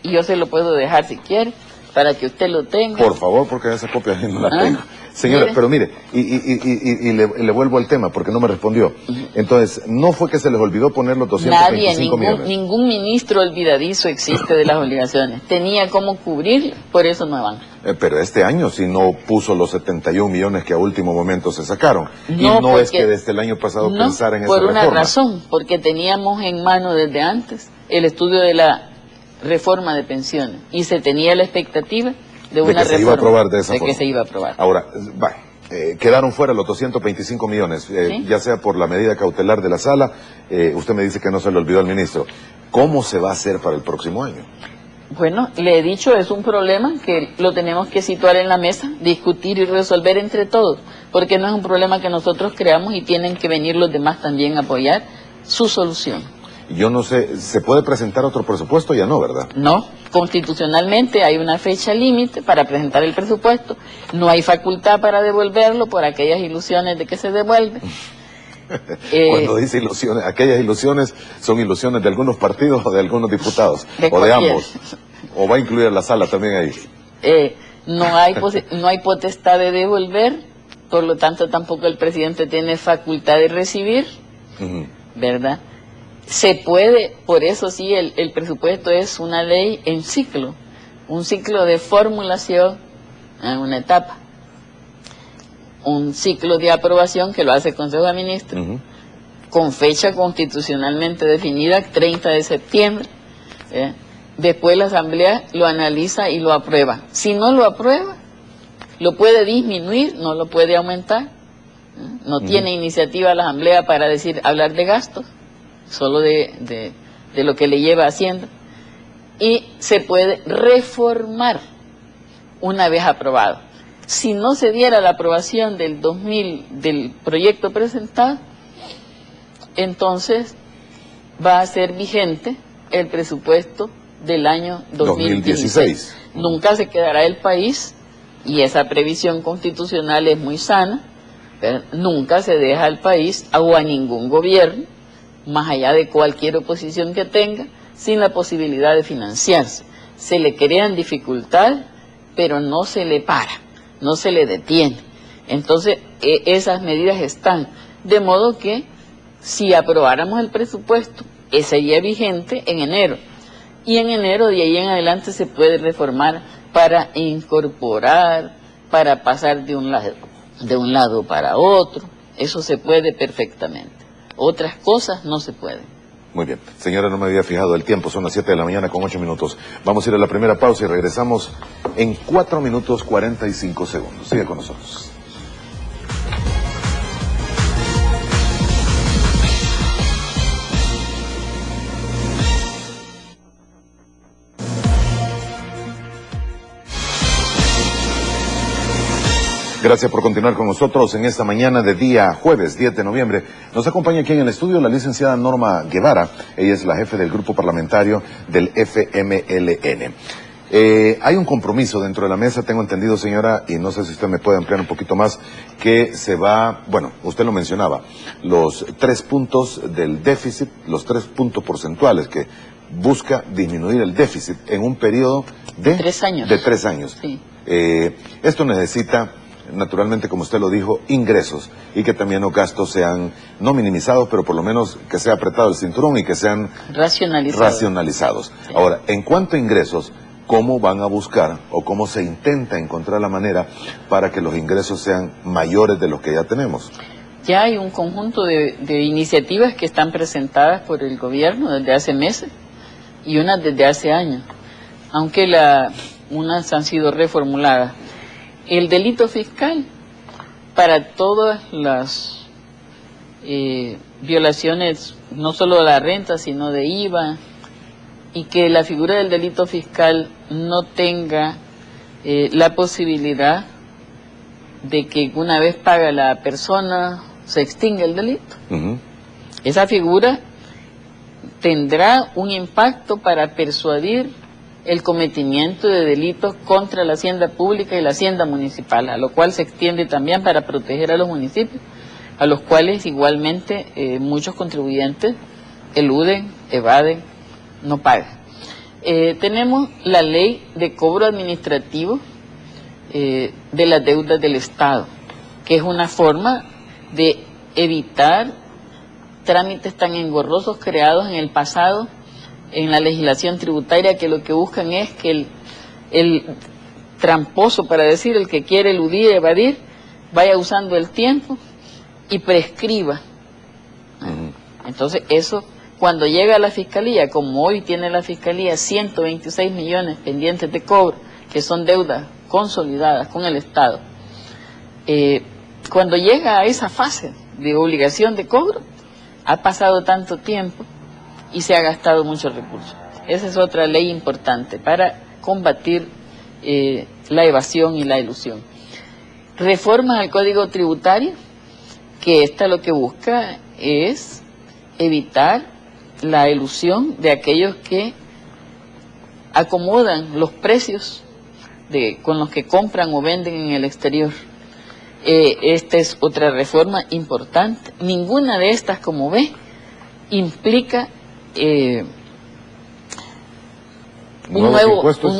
[SPEAKER 9] Y yo se lo puedo dejar si quiere, para que usted lo tenga.
[SPEAKER 8] Por favor, porque esa copia no la tengo. Señora, pero mire, y le vuelvo al tema, porque no me respondió. Entonces, ¿no fue que se les olvidó poner los 225 millones?
[SPEAKER 9] Ningún ministro olvidadizo existe de las obligaciones. Tenía cómo cubrir, por eso no van.
[SPEAKER 8] Pero este año sí no puso los 71 millones que a último momento se sacaron.
[SPEAKER 9] No,
[SPEAKER 8] y no
[SPEAKER 9] porque,
[SPEAKER 8] es que desde el año pasado pensara en esa
[SPEAKER 9] por
[SPEAKER 8] reforma.
[SPEAKER 9] una razón, porque teníamos en mano desde antes el estudio de la reforma de pensiones y se tenía la expectativa de una reforma.
[SPEAKER 8] Se iba a aprobar de esa forma.
[SPEAKER 9] Que se iba a aprobar.
[SPEAKER 8] Ahora, quedaron fuera los 225 millones,
[SPEAKER 9] ¿Sí?
[SPEAKER 8] Ya sea por la medida cautelar de la sala, usted me dice que no se le olvidó al ministro. ¿Cómo se va a hacer para el próximo año?
[SPEAKER 9] Bueno, le he dicho, es un problema que lo tenemos que situar en la mesa, discutir y resolver entre todos, porque no es un problema que nosotros creamos y tienen que venir los demás también a apoyar su solución.
[SPEAKER 8] Yo no sé, ¿se puede presentar otro presupuesto? Ya no, ¿verdad?
[SPEAKER 9] No, constitucionalmente hay una fecha límite para presentar el presupuesto, no hay facultad para devolverlo por aquellas ilusiones de que se devuelve.
[SPEAKER 8] Cuando dice ilusiones, aquellas ilusiones son ilusiones de algunos partidos o de algunos diputados, o de ambos, o va a incluir la sala también ahí.
[SPEAKER 9] No hay potestad de devolver, por lo tanto tampoco el presidente tiene facultad de recibir, ¿verdad? Se puede, por eso sí, el presupuesto es una ley en ciclo, un ciclo de formulación en una etapa, un ciclo de aprobación que lo hace el Consejo de Ministros, con fecha constitucionalmente definida, 30 de septiembre. Después la Asamblea lo analiza y lo aprueba. Si no lo aprueba, lo puede disminuir, no lo puede aumentar. No tiene iniciativa la Asamblea para hablar de gastos, solo de lo que le lleva Hacienda. Y se puede reformar una vez aprobado. Si no se diera la aprobación del proyecto presentado, entonces va a ser vigente el presupuesto del año 2016. Nunca se quedará el país, y esa previsión constitucional es muy sana, pero nunca se deja al país o a ningún gobierno, más allá de cualquier oposición que tenga, sin la posibilidad de financiarse. Se le crean dificultades, pero no se le para, no se le detiene. Entonces, esas medidas están. De modo que, si aprobáramos el presupuesto, sería vigente en enero. Y en enero, de ahí en adelante, se puede reformar para incorporar, para pasar de un lado para otro. Eso se puede perfectamente. Otras cosas no se pueden.
[SPEAKER 8] Muy bien. Señora, no me había fijado el tiempo, son las 7 de la mañana con 8 minutos. Vamos a ir a la primera pausa y regresamos en 4 minutos 45 segundos. Sigue con nosotros. Gracias por continuar con nosotros en esta mañana de día jueves 10 de noviembre. Nos acompaña aquí en el estudio la licenciada Norma Guevara. Ella es la jefe del grupo parlamentario del FMLN. Hay un compromiso dentro de la mesa, tengo entendido, señora, y no sé si usted me puede ampliar un poquito más, que se va, bueno, usted lo mencionaba, los 3 puntos del déficit, los 3 puntos porcentuales que busca disminuir el déficit en un periodo de
[SPEAKER 9] 3 años.
[SPEAKER 8] De 3 años.
[SPEAKER 9] Sí.
[SPEAKER 8] Esto necesita naturalmente, como usted lo dijo, ingresos y que también los gastos sean no minimizados, pero por lo menos que sea apretado el cinturón y que sean racionalizados. Sí. Ahora, en cuanto a ingresos, ¿cómo van a buscar o cómo se intenta encontrar la manera para que los ingresos sean mayores de los que ya tenemos?
[SPEAKER 9] Ya hay un conjunto de iniciativas que están presentadas por el gobierno desde hace meses y unas desde hace años, aunque unas han sido reformuladas. El delito fiscal para todas las violaciones, no solo de la renta, sino de IVA, y que la figura del delito fiscal no tenga la posibilidad de que una vez paga la persona se extinga el delito. Esa figura tendrá un impacto para persuadir el cometimiento de delitos contra la hacienda pública y la hacienda municipal, a lo cual se extiende también para proteger a los municipios, a los cuales igualmente muchos contribuyentes eluden, evaden, no pagan. Tenemos la ley de cobro administrativo de las deudas del Estado, que es una forma de evitar trámites tan engorrosos creados en el pasado en la legislación tributaria, que lo que buscan es que el tramposo, para decir, el que quiere eludir, evadir, vaya usando el tiempo y prescriba. Entonces eso, cuando llega a la Fiscalía, como hoy tiene la Fiscalía 126 millones pendientes de cobro, que son deudas consolidadas con el Estado, cuando llega a esa fase de obligación de cobro, ha pasado tanto tiempo y se ha gastado muchos recursos. Esa es otra ley importante para combatir la evasión y la elusión. Reformas al Código Tributario, que esta lo que busca es evitar la elusión de aquellos que acomodan los precios con los que compran o venden en el exterior. Esta es otra reforma importante. Ninguna de estas, como ve, implica un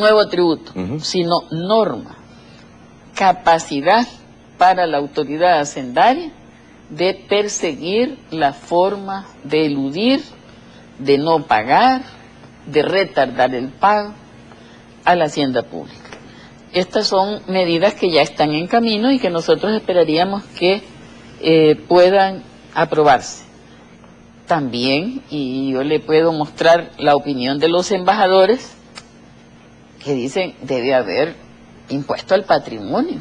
[SPEAKER 9] nuevo tributo, sino norma, capacidad para la autoridad hacendaria de perseguir la forma de eludir, de no pagar, de retardar el pago a la hacienda pública. Estas son medidas que ya están en camino y que nosotros esperaríamos que puedan aprobarse. También, y yo le puedo mostrar la opinión de los embajadores, que dicen debe haber impuesto al patrimonio,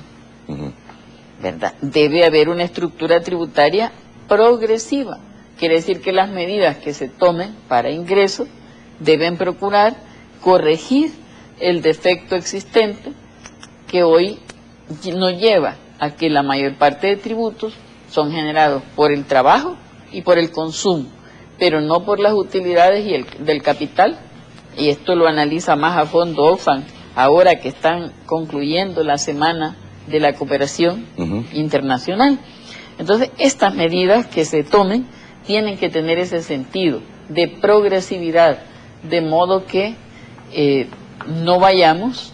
[SPEAKER 9] ¿verdad? Debe haber una estructura tributaria progresiva. Quiere decir que las medidas que se tomen para ingresos deben procurar corregir el defecto existente que hoy nos lleva a que la mayor parte de tributos son generados por el trabajo y por el consumo, pero no por las utilidades del capital, y esto lo analiza más a fondo Oxfam, ahora que están concluyendo la Semana de la Cooperación Internacional. Entonces, estas medidas que se tomen tienen que tener ese sentido de progresividad, de modo que no vayamos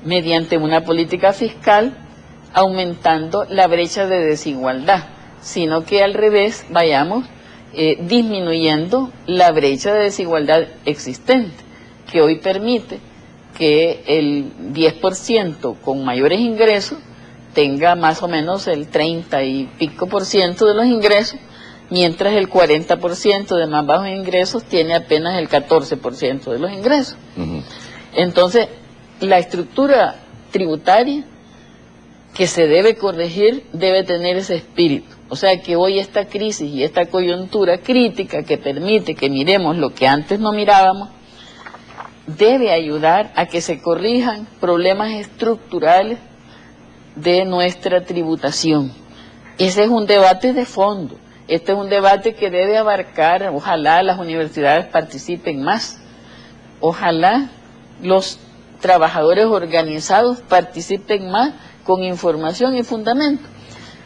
[SPEAKER 9] mediante una política fiscal aumentando la brecha de desigualdad, sino que al revés vayamos disminuyendo la brecha de desigualdad existente, que hoy permite que el 10% con mayores ingresos tenga más o menos el 30 y pico % de los ingresos, mientras el 40% de más bajos ingresos tiene apenas el 14% de los ingresos. Entonces, la estructura tributaria que se debe corregir debe tener ese espíritu. O sea que hoy esta crisis y esta coyuntura crítica que permite que miremos lo que antes no mirábamos, debe ayudar a que se corrijan problemas estructurales de nuestra tributación. Ese es un debate de fondo. Este es un debate que debe abarcar, ojalá las universidades participen más, ojalá los trabajadores organizados participen más con información y fundamento,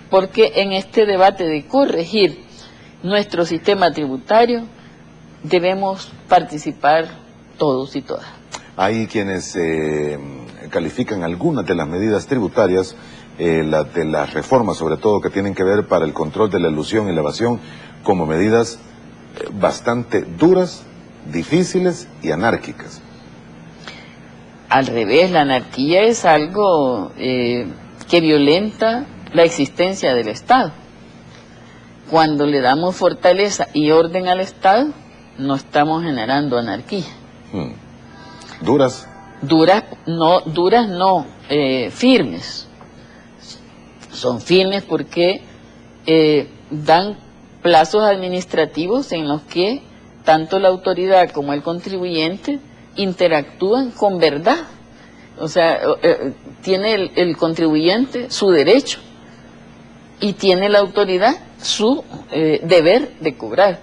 [SPEAKER 9] porque en este debate de corregir nuestro sistema tributario debemos participar todos y todas.
[SPEAKER 8] Hay quienes califican algunas de las medidas tributarias de las reformas, sobre todo que tienen que ver para el control de la elusión y la evasión, como medidas bastante duras, difíciles y anárquicas.
[SPEAKER 9] Al revés, la anarquía es algo que violenta la existencia del Estado. Cuando le damos fortaleza y orden al Estado, no estamos generando anarquía.
[SPEAKER 8] ¿Duras?
[SPEAKER 9] Duras no, firmes. Son firmes porque dan plazos administrativos en los que tanto la autoridad como el contribuyente interactúan con verdad. O sea, tiene el contribuyente su derecho y tiene la autoridad su deber de cobrar.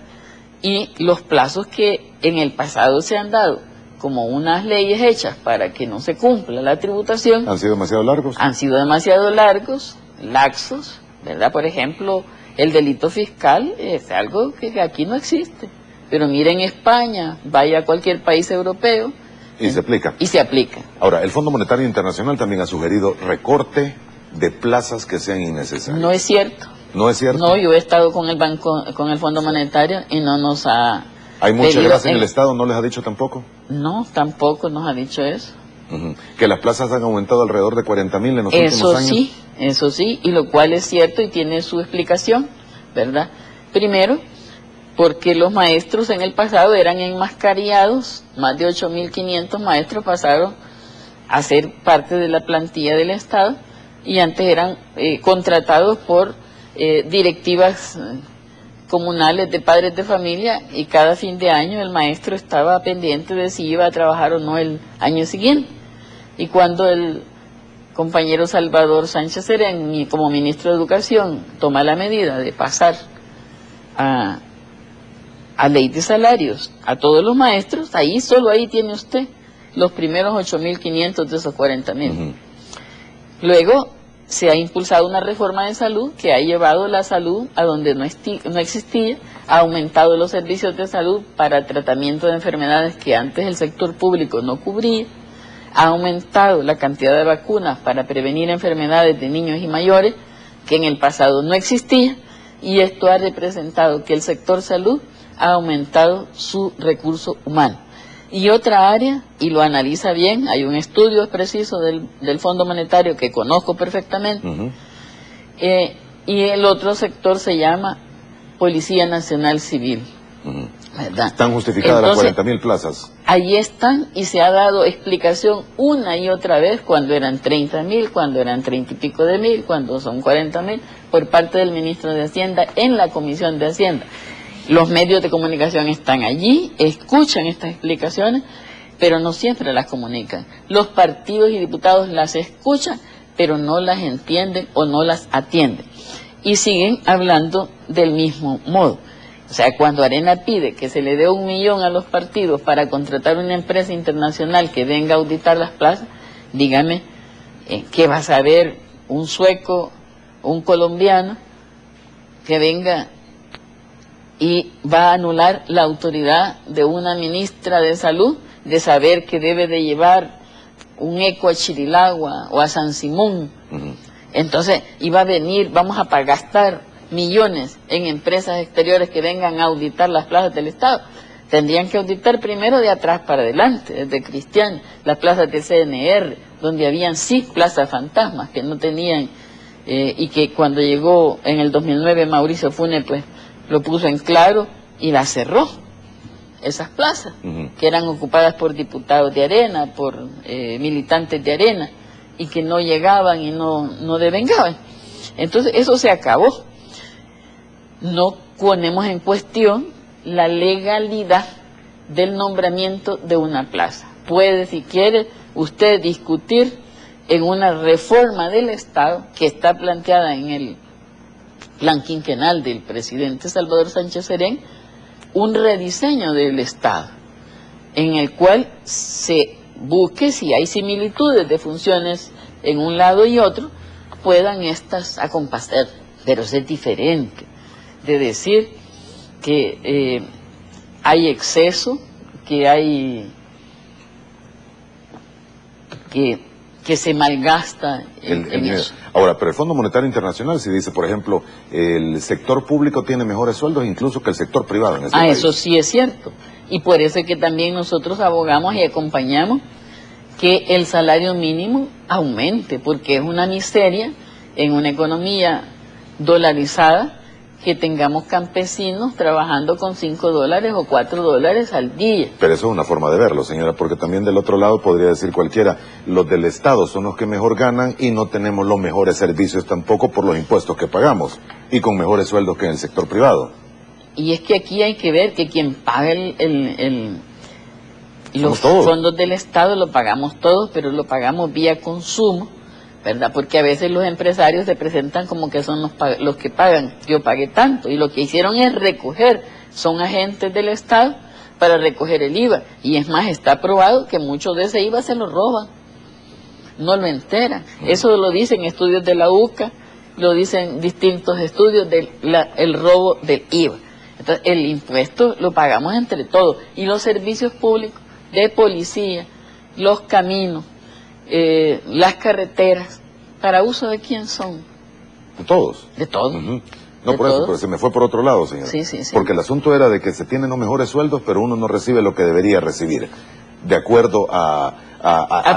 [SPEAKER 9] Y los plazos que en el pasado se han dado como unas leyes hechas para que no se cumpla la tributación
[SPEAKER 8] ¿Han sido demasiado largos?
[SPEAKER 9] Han sido demasiado largos, laxos, ¿verdad? Por ejemplo, el delito fiscal es algo que aquí no existe. Pero miren España, vaya a cualquier país europeo.
[SPEAKER 8] Y se aplica.
[SPEAKER 9] Y se aplica.
[SPEAKER 8] Ahora, el Fondo Monetario Internacional también ha sugerido recorte de plazas que sean innecesarias.
[SPEAKER 9] No es cierto.
[SPEAKER 8] ¿No es cierto?
[SPEAKER 9] No, yo he estado con el Fondo Monetario y no nos ha...
[SPEAKER 8] ¿Hay mucha grasa en el Estado? ¿No les ha dicho tampoco?
[SPEAKER 9] No, tampoco nos ha dicho eso.
[SPEAKER 8] Que las plazas han aumentado alrededor de 40.000 en los últimos años.
[SPEAKER 9] Eso sí, y lo cual es cierto y tiene su explicación, ¿verdad? Primero, porque los maestros en el pasado eran enmascarillados, más de 8.500 maestros pasaron a ser parte de la plantilla del Estado y antes eran contratados por directivas comunales de padres de familia y cada fin de año el maestro estaba pendiente de si iba a trabajar o no el año siguiente. Y cuando el compañero Salvador Sánchez Serén, como ministro de Educación, toma la medida de pasar a ley de salarios a todos los maestros, solo ahí tiene usted los primeros 8.500 de esos 40.000. Luego se ha impulsado una reforma de salud que ha llevado la salud a donde no existía, ha aumentado los servicios de salud para tratamiento de enfermedades que antes el sector público no cubría, ha aumentado la cantidad de vacunas para prevenir enfermedades de niños y mayores que en el pasado no existía, y esto ha representado que el sector salud ha aumentado su recurso humano. Y otra área, y lo analiza bien, hay un estudio preciso del Fondo Monetario que conozco perfectamente, y el otro sector se llama Policía Nacional Civil. ¿Verdad?
[SPEAKER 8] Están justificadas las 40.000 plazas.
[SPEAKER 9] Ahí están, y se ha dado explicación una y otra vez cuando eran 30.000, cuando eran 30 y pico de mil, cuando son 40.000, por parte del ministro de Hacienda en la Comisión de Hacienda. Los medios de comunicación están allí, escuchan estas explicaciones, pero no siempre las comunican. Los partidos y diputados las escuchan, pero no las entienden o no las atienden. Y siguen hablando del mismo modo. O sea, cuando Arena pide que se le dé 1 millón a los partidos para contratar una empresa internacional que venga a auditar las plazas, dígame, ¿qué va a saber un sueco, un colombiano, que venga y va a anular la autoridad de una ministra de salud de saber que debe de llevar un eco a Chirilagua o a San Simón? Entonces, iba a venir, vamos a gastar millones en empresas exteriores que vengan a auditar las plazas del Estado. Tendrían que auditar primero de atrás para adelante, desde Cristian, las plazas de CNR, donde habían plazas fantasmas que no tenían, y que cuando llegó en el 2009 Mauricio Funes, pues lo puso en claro y las cerró, esas plazas, que eran ocupadas por diputados de Arena, por militantes de Arena, y que no llegaban y no devengaban. Entonces eso se acabó. No ponemos en cuestión la legalidad del nombramiento de una plaza. Puede, si quiere, usted discutir en una reforma del Estado que está planteada en el plan quinquenal del presidente Salvador Sánchez Serén, un rediseño del Estado, en el cual se busque, si hay similitudes de funciones en un lado y otro, puedan estas acompasar, pero es diferente de decir que hay exceso, que que se malgasta en eso.
[SPEAKER 8] Ahora, pero el Fondo Monetario Internacional sí dice, por ejemplo, el sector público tiene mejores sueldos incluso que el sector privado en este país.
[SPEAKER 9] Eso sí es cierto. Y por eso es que también nosotros abogamos y acompañamos que el salario mínimo aumente, porque es una miseria en una economía dolarizada que tengamos campesinos trabajando con $5 o $4 al día.
[SPEAKER 8] Pero eso es una forma de verlo, señora, porque también del otro lado podría decir cualquiera, los del Estado son los que mejor ganan y no tenemos los mejores servicios tampoco por los impuestos que pagamos y con mejores sueldos que en el sector privado.
[SPEAKER 9] Y es que aquí hay que ver que quien paga los
[SPEAKER 8] todos.
[SPEAKER 9] fondos del Estado lo pagamos todos, pero lo pagamos vía consumo, ¿verdad? Porque a veces los empresarios se presentan como que son los que pagan. Yo pagué tanto, y lo que hicieron es recoger, son agentes del Estado para recoger el IVA. Y es más, está probado que mucho de ese IVA se lo roban, no lo enteran. Eso lo dicen estudios de la UCA, lo dicen distintos estudios del el robo del IVA. Entonces, el impuesto lo pagamos entre todos. Y los servicios públicos de policía, los caminos, las carreteras, ¿para uso de quién son?
[SPEAKER 8] ¿De todos?
[SPEAKER 9] De todos.
[SPEAKER 8] No,
[SPEAKER 9] ¿De
[SPEAKER 8] por eso,
[SPEAKER 9] todos?
[SPEAKER 8] pero se me fue por otro lado, señor.
[SPEAKER 9] Sí.
[SPEAKER 8] Porque el asunto era de que se tienen los mejores sueldos, pero uno no recibe lo que debería recibir, de acuerdo a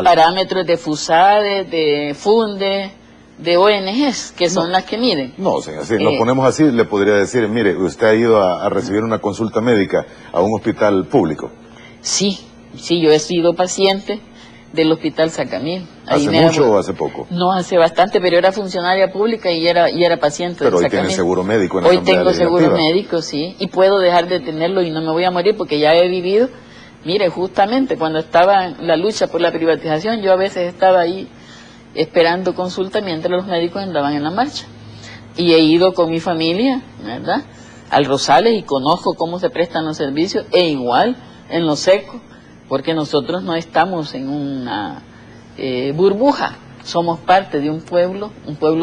[SPEAKER 9] parámetros de FUSADE, de FUNDE, de ONGs, que son las que miden.
[SPEAKER 8] No, señor, si lo ponemos así, le podría decir, mire, usted ha ido a recibir una consulta médica a un hospital público.
[SPEAKER 9] Sí, yo he sido paciente del Hospital Sacamil.
[SPEAKER 8] ¿Hace mucho o hace poco?
[SPEAKER 9] No, hace bastante, pero era funcionaria pública y era paciente del
[SPEAKER 8] Pero hoy
[SPEAKER 9] Sacamil.
[SPEAKER 8] tiene seguro médico en la
[SPEAKER 9] Hoy
[SPEAKER 8] Asamblea
[SPEAKER 9] tengo seguro
[SPEAKER 8] Legislativa.
[SPEAKER 9] médico, sí, y puedo dejar de tenerlo y no me voy a morir porque ya he vivido. Mire, justamente cuando estaba en la lucha por la privatización, yo a veces estaba ahí esperando consulta mientras los médicos andaban en la marcha. Y he ido con mi familia, ¿verdad?, al Rosales y conozco cómo se prestan los servicios, e igual en Los Secos, porque nosotros no estamos en una burbuja, somos parte de un pueblo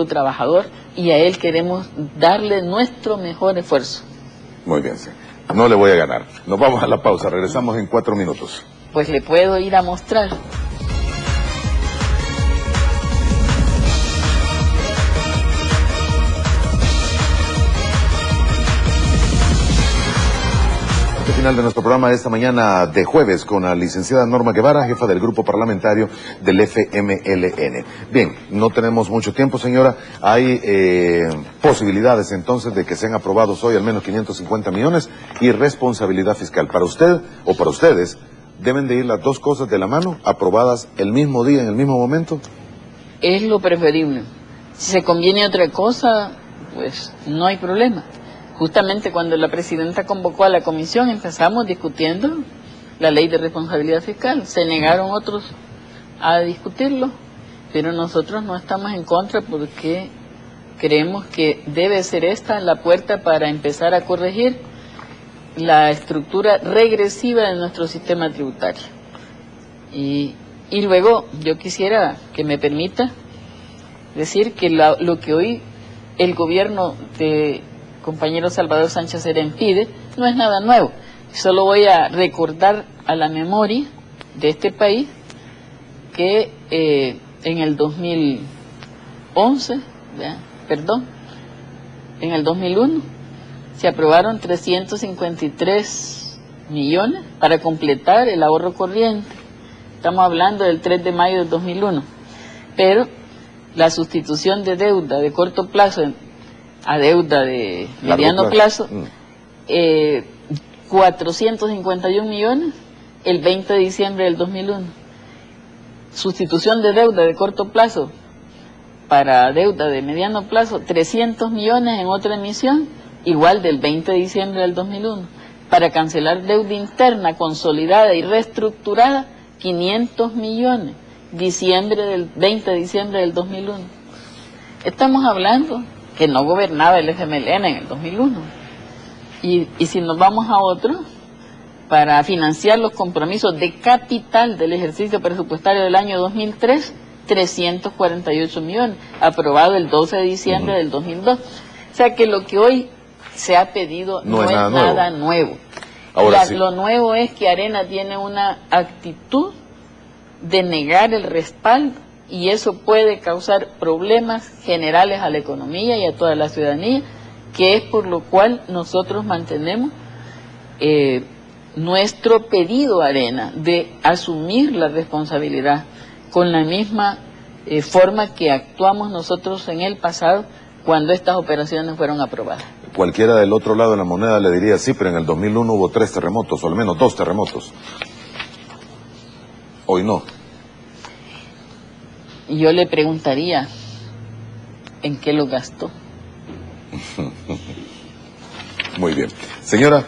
[SPEAKER 9] trabajador, y a él queremos darle nuestro mejor esfuerzo.
[SPEAKER 8] Muy bien, sí. No le voy a ganar. Nos vamos a la pausa, regresamos en 4 minutos.
[SPEAKER 9] Pues le puedo ir a mostrar.
[SPEAKER 8] Final de nuestro programa esta mañana de jueves con la licenciada Norma Guevara, jefa del grupo parlamentario del FMLN. Bien, no tenemos mucho tiempo, señora. Hay posibilidades entonces de que sean aprobados hoy al menos 550 millones y responsabilidad fiscal. Para usted o para ustedes, ¿deben de ir las dos cosas de la mano, aprobadas el mismo día, en el mismo momento?
[SPEAKER 9] Es lo preferible. Si se conviene otra cosa, pues no hay problema. Justamente cuando la presidenta convocó a la comisión empezamos discutiendo la ley de responsabilidad fiscal. Se negaron otros a discutirlo, pero nosotros no estamos en contra porque creemos que debe ser esta la puerta para empezar a corregir la estructura regresiva de nuestro sistema tributario. Y luego yo quisiera que me permita decir que lo que hoy el gobierno de compañero Salvador Sánchez Serén pide no es nada nuevo. Solo voy a recordar a la memoria de este país que en el 2001 se aprobaron 353 millones para completar el ahorro corriente. Estamos hablando del 3 de mayo del 2001. Pero la sustitución de deuda de corto plazo a deuda de mediano plazo, 451 millones el 20 de diciembre del 2001. Sustitución de deuda de corto plazo para deuda de mediano plazo, 300 millones en otra emisión, igual del 20 de diciembre del 2001. Para cancelar deuda interna consolidada y reestructurada, 500 millones, 20 de diciembre del 2001. Estamos hablando que no gobernaba el FMLN en el 2001. Y si nos vamos a otro, para financiar los compromisos de capital del ejercicio presupuestario del año 2003, 348 millones, aprobado el 12 de diciembre del 2002. O sea que lo que hoy se ha pedido no es nada nuevo.
[SPEAKER 8] Ahora sí.
[SPEAKER 9] Lo nuevo es que Arena tiene una actitud de negar el respaldo y eso puede causar problemas generales a la economía y a toda la ciudadanía, que es por lo cual nosotros mantenemos nuestro pedido a Arena de asumir la responsabilidad con la misma forma que actuamos nosotros en el pasado cuando estas operaciones fueron aprobadas.
[SPEAKER 8] Cualquiera del otro lado de la moneda le diría, sí, pero en el 2001 hubo 3 terremotos, o al menos 2 terremotos. Hoy no.
[SPEAKER 9] Y yo le preguntaría, ¿en qué lo gastó?
[SPEAKER 8] Muy bien. Señora,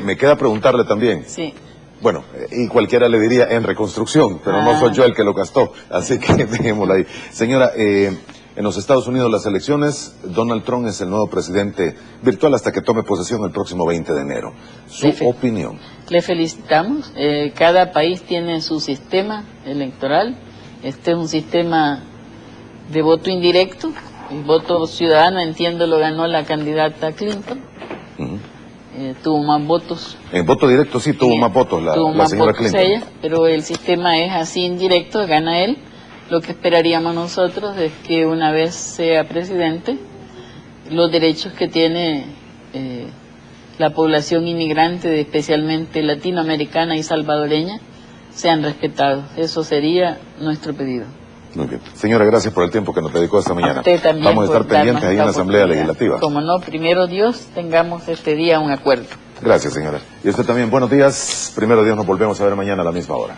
[SPEAKER 8] me queda preguntarle también.
[SPEAKER 9] Sí.
[SPEAKER 8] Bueno, y cualquiera le diría en reconstrucción, pero no soy yo el que lo gastó, así que dejémoslo ahí. Señora, en los Estados Unidos las elecciones, Donald Trump es el nuevo presidente virtual hasta que tome posesión el próximo 20 de enero. ¿Su opinión?
[SPEAKER 9] Le felicitamos. Cada país tiene su sistema electoral. Este es un sistema de voto indirecto. El voto ciudadano, entiendo, lo ganó la candidata Clinton. Tuvo más votos.
[SPEAKER 8] En voto directo sí tuvo más votos la señora Clinton.
[SPEAKER 9] Ella, pero el sistema es así indirecto, gana él. Lo que esperaríamos nosotros es que una vez sea presidente, los derechos que tiene la población inmigrante, especialmente latinoamericana y salvadoreña, sean respetados. Eso sería nuestro pedido.
[SPEAKER 8] Muy bien. Señora, gracias por el tiempo que nos dedicó esta mañana.
[SPEAKER 9] Usted también.
[SPEAKER 8] Vamos a estar pendientes ahí en la Asamblea Legislativa.
[SPEAKER 9] Como no, primero Dios, tengamos este día un acuerdo.
[SPEAKER 8] Gracias, señora. Y usted también, buenos días. Primero Dios, nos volvemos a ver mañana a la misma hora.